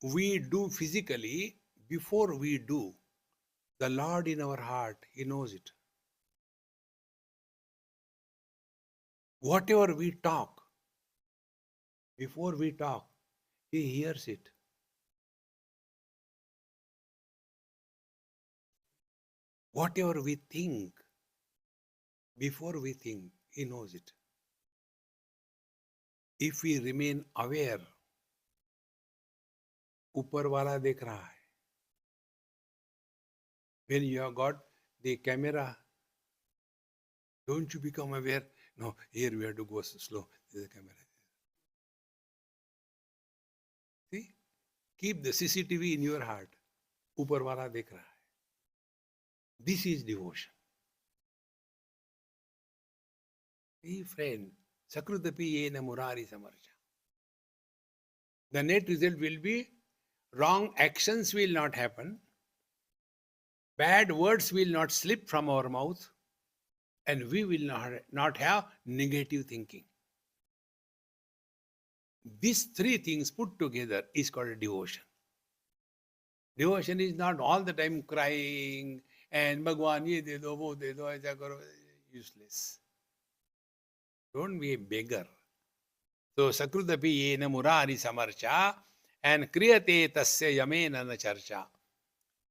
we do physically, before we do, the Lord in our heart, He knows it. Whatever we talk, before we talk, He hears it. Whatever we think, before we think, He knows it. If we remain aware, ऊपर वाला देख रहा है. When you have got the camera, don't you become aware? No, here we have to go slow. There's a camera. See? Keep the CCTV in your heart. ऊपर वाला देख रहा है. This is devotion. See, friend, Sakrutapi yena murari samarcha. The net result will be wrong actions will not happen, bad words will not slip from our mouth, and we will not have negative thinking. These three things put together is called devotion. Devotion is not all the time crying and Bhagwan ye de do, wo de do, aisa karo. Useless. Don't be a beggar. So Sakrudapi yena murari samarcha and kriyate tasya yamena na charcha.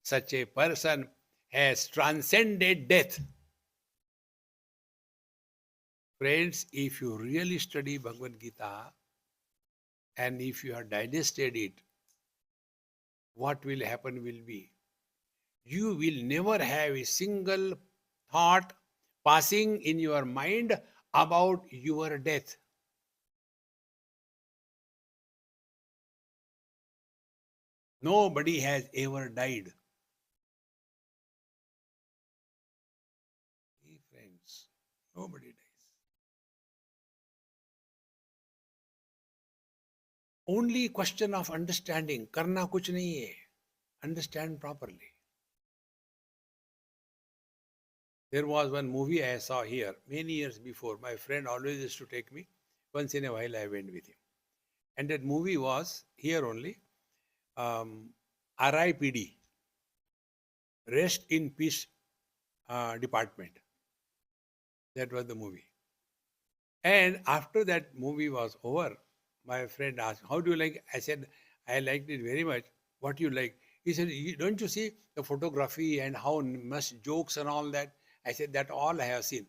Such a person has transcended death. Friends, if you really study Bhagavad Gita and if you have digested it, what will happen will be, you will never have a single thought passing in your mind about your death. Nobody has ever died. Hey friends, nobody dies. Only question of understanding. Karna kuch nahi hai. Understand properly. There was one movie I saw here many years before. My friend always used to take me. Once in a while I went with him. And that movie was here only. RIPD. Rest in Peace Department. That was the movie. And after that movie was over, my friend asked, "How do you like?" I said, "I liked it very much. What do you like?" He said, "Don't you see the photography and how much jokes and all that?" I said, "That all I have seen.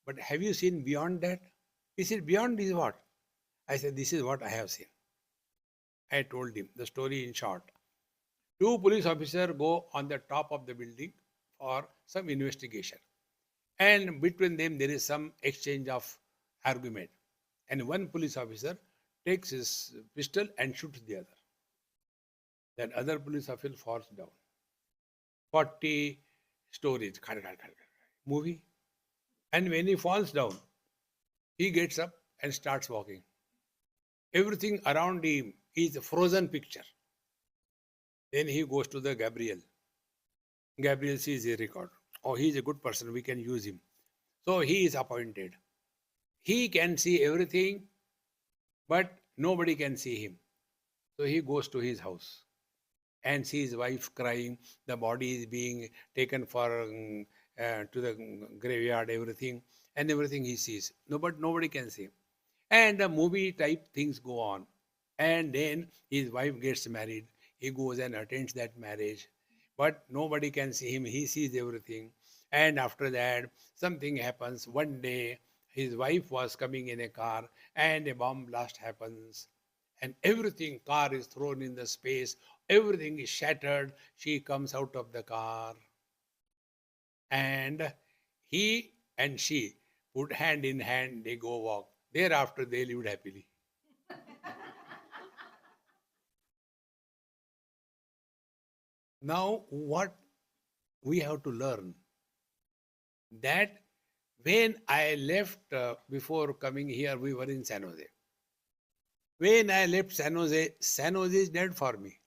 But have you seen beyond that?" He said, "Beyond is what?" I said, "This is what I have seen." I told him the story in short. Two police officers go on the top of the building for some investigation. And between them, there is some exchange of argument. And one police officer takes his pistol and shoots the other. That other police officer falls down. 40 stories. Movie. And when he falls down, he gets up and starts walking. Everything around him is a frozen picture. Then he goes to the Gabriel. Gabriel sees a record. Oh, he is a good person. We can use him. So he is appointed. He can see everything, but nobody can see him. So he goes to his house and sees his wife crying. The body is being taken for to the graveyard, everything, and everything he sees. No, but nobody can see. And the movie type things go on. And then his wife gets married. He goes and attends that marriage. But nobody can see him. He sees everything. And after that, something happens. One day, his wife was coming in a car and a bomb blast happens. And everything, car is thrown in the space. Everything is shattered. She comes out of the car. And he and she put hand in hand. They go walk. Thereafter, they lived happily. Now, what we have to learn that when I left before coming here, we were in San Jose. When I left San Jose is dead for me.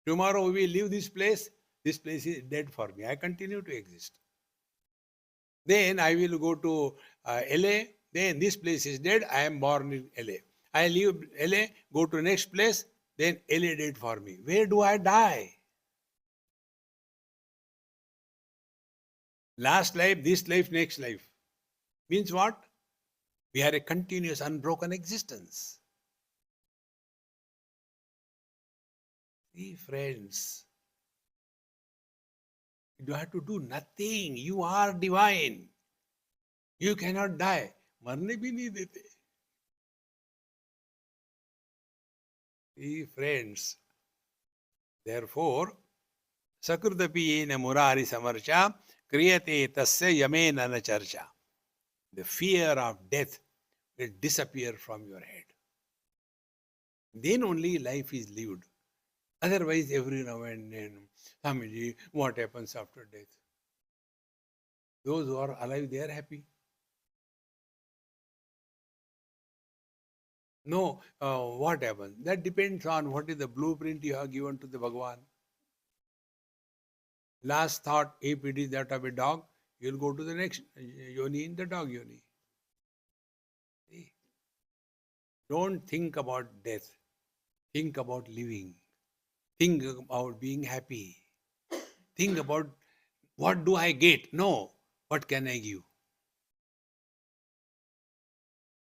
Tomorrow we will leave this place is dead for me. I continue to exist. Then I will go to LA, then this place is dead, I am born in LA. I leave LA, go to next place, then LA dead for me. Where do I die? Last life, this life, next life. Means what? We are a continuous, unbroken existence. See, friends, you don't have to do nothing. You are divine. You cannot die. मरने भी नहीं देते. See, friends, therefore, Sakrudapi yena murari samarcha kriyate tasya yamena na charcha. The fear of death will disappear from your head. Then only life is lived. Otherwise, every now and then, Swamiji, what happens after death? Those who are alive, they are happy. No, what happens? That depends on what is the blueprint you have given to the Bhagavan. Last thought, if it is that of a dog, you will go to the next yoni in the dog yoni. See? Don't think about death. Think about living. Think about being happy. Think about what do I get? No, what can I give?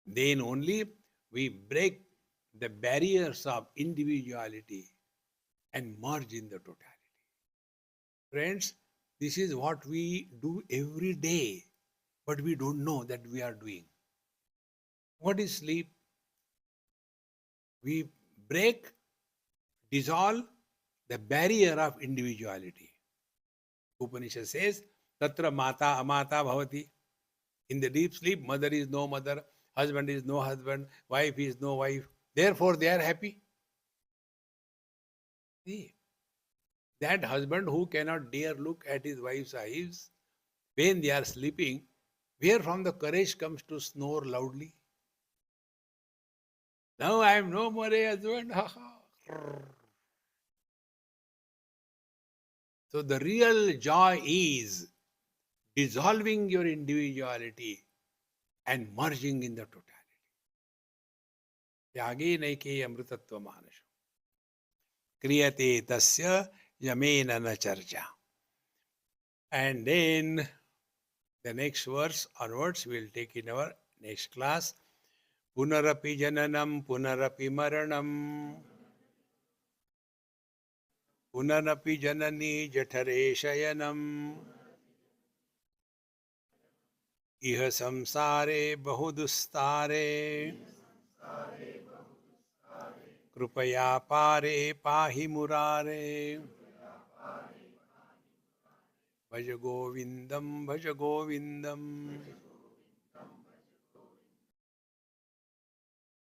Then only we break the barriers of individuality and merge in the totality. Friends, this is what we do every day, but we don't know that we are doing. What is sleep? We break, dissolve the barrier of individuality. Upanishad says, Tatra mata amata bhavati. In the deep sleep, mother is no mother, husband is no husband, wife is no wife. Therefore, they are happy. See, that husband who cannot dare look at his wife's eyes when they are sleeping, where from the courage comes to snore loudly? Now I am no more a husband. So the real joy is dissolving your individuality and merging in the totality. Tyage naike amritatva manasho. Kriyate tasya yamena na charcha. And then the next verse onwards we will take in our next class. Punarapi jananam punarapi maranam. Punarapi janani jathare shayanam. Iha samsare bahudustare. Krupaya pare pahi murare. Bhaja Govindam, Bhaja Govindam.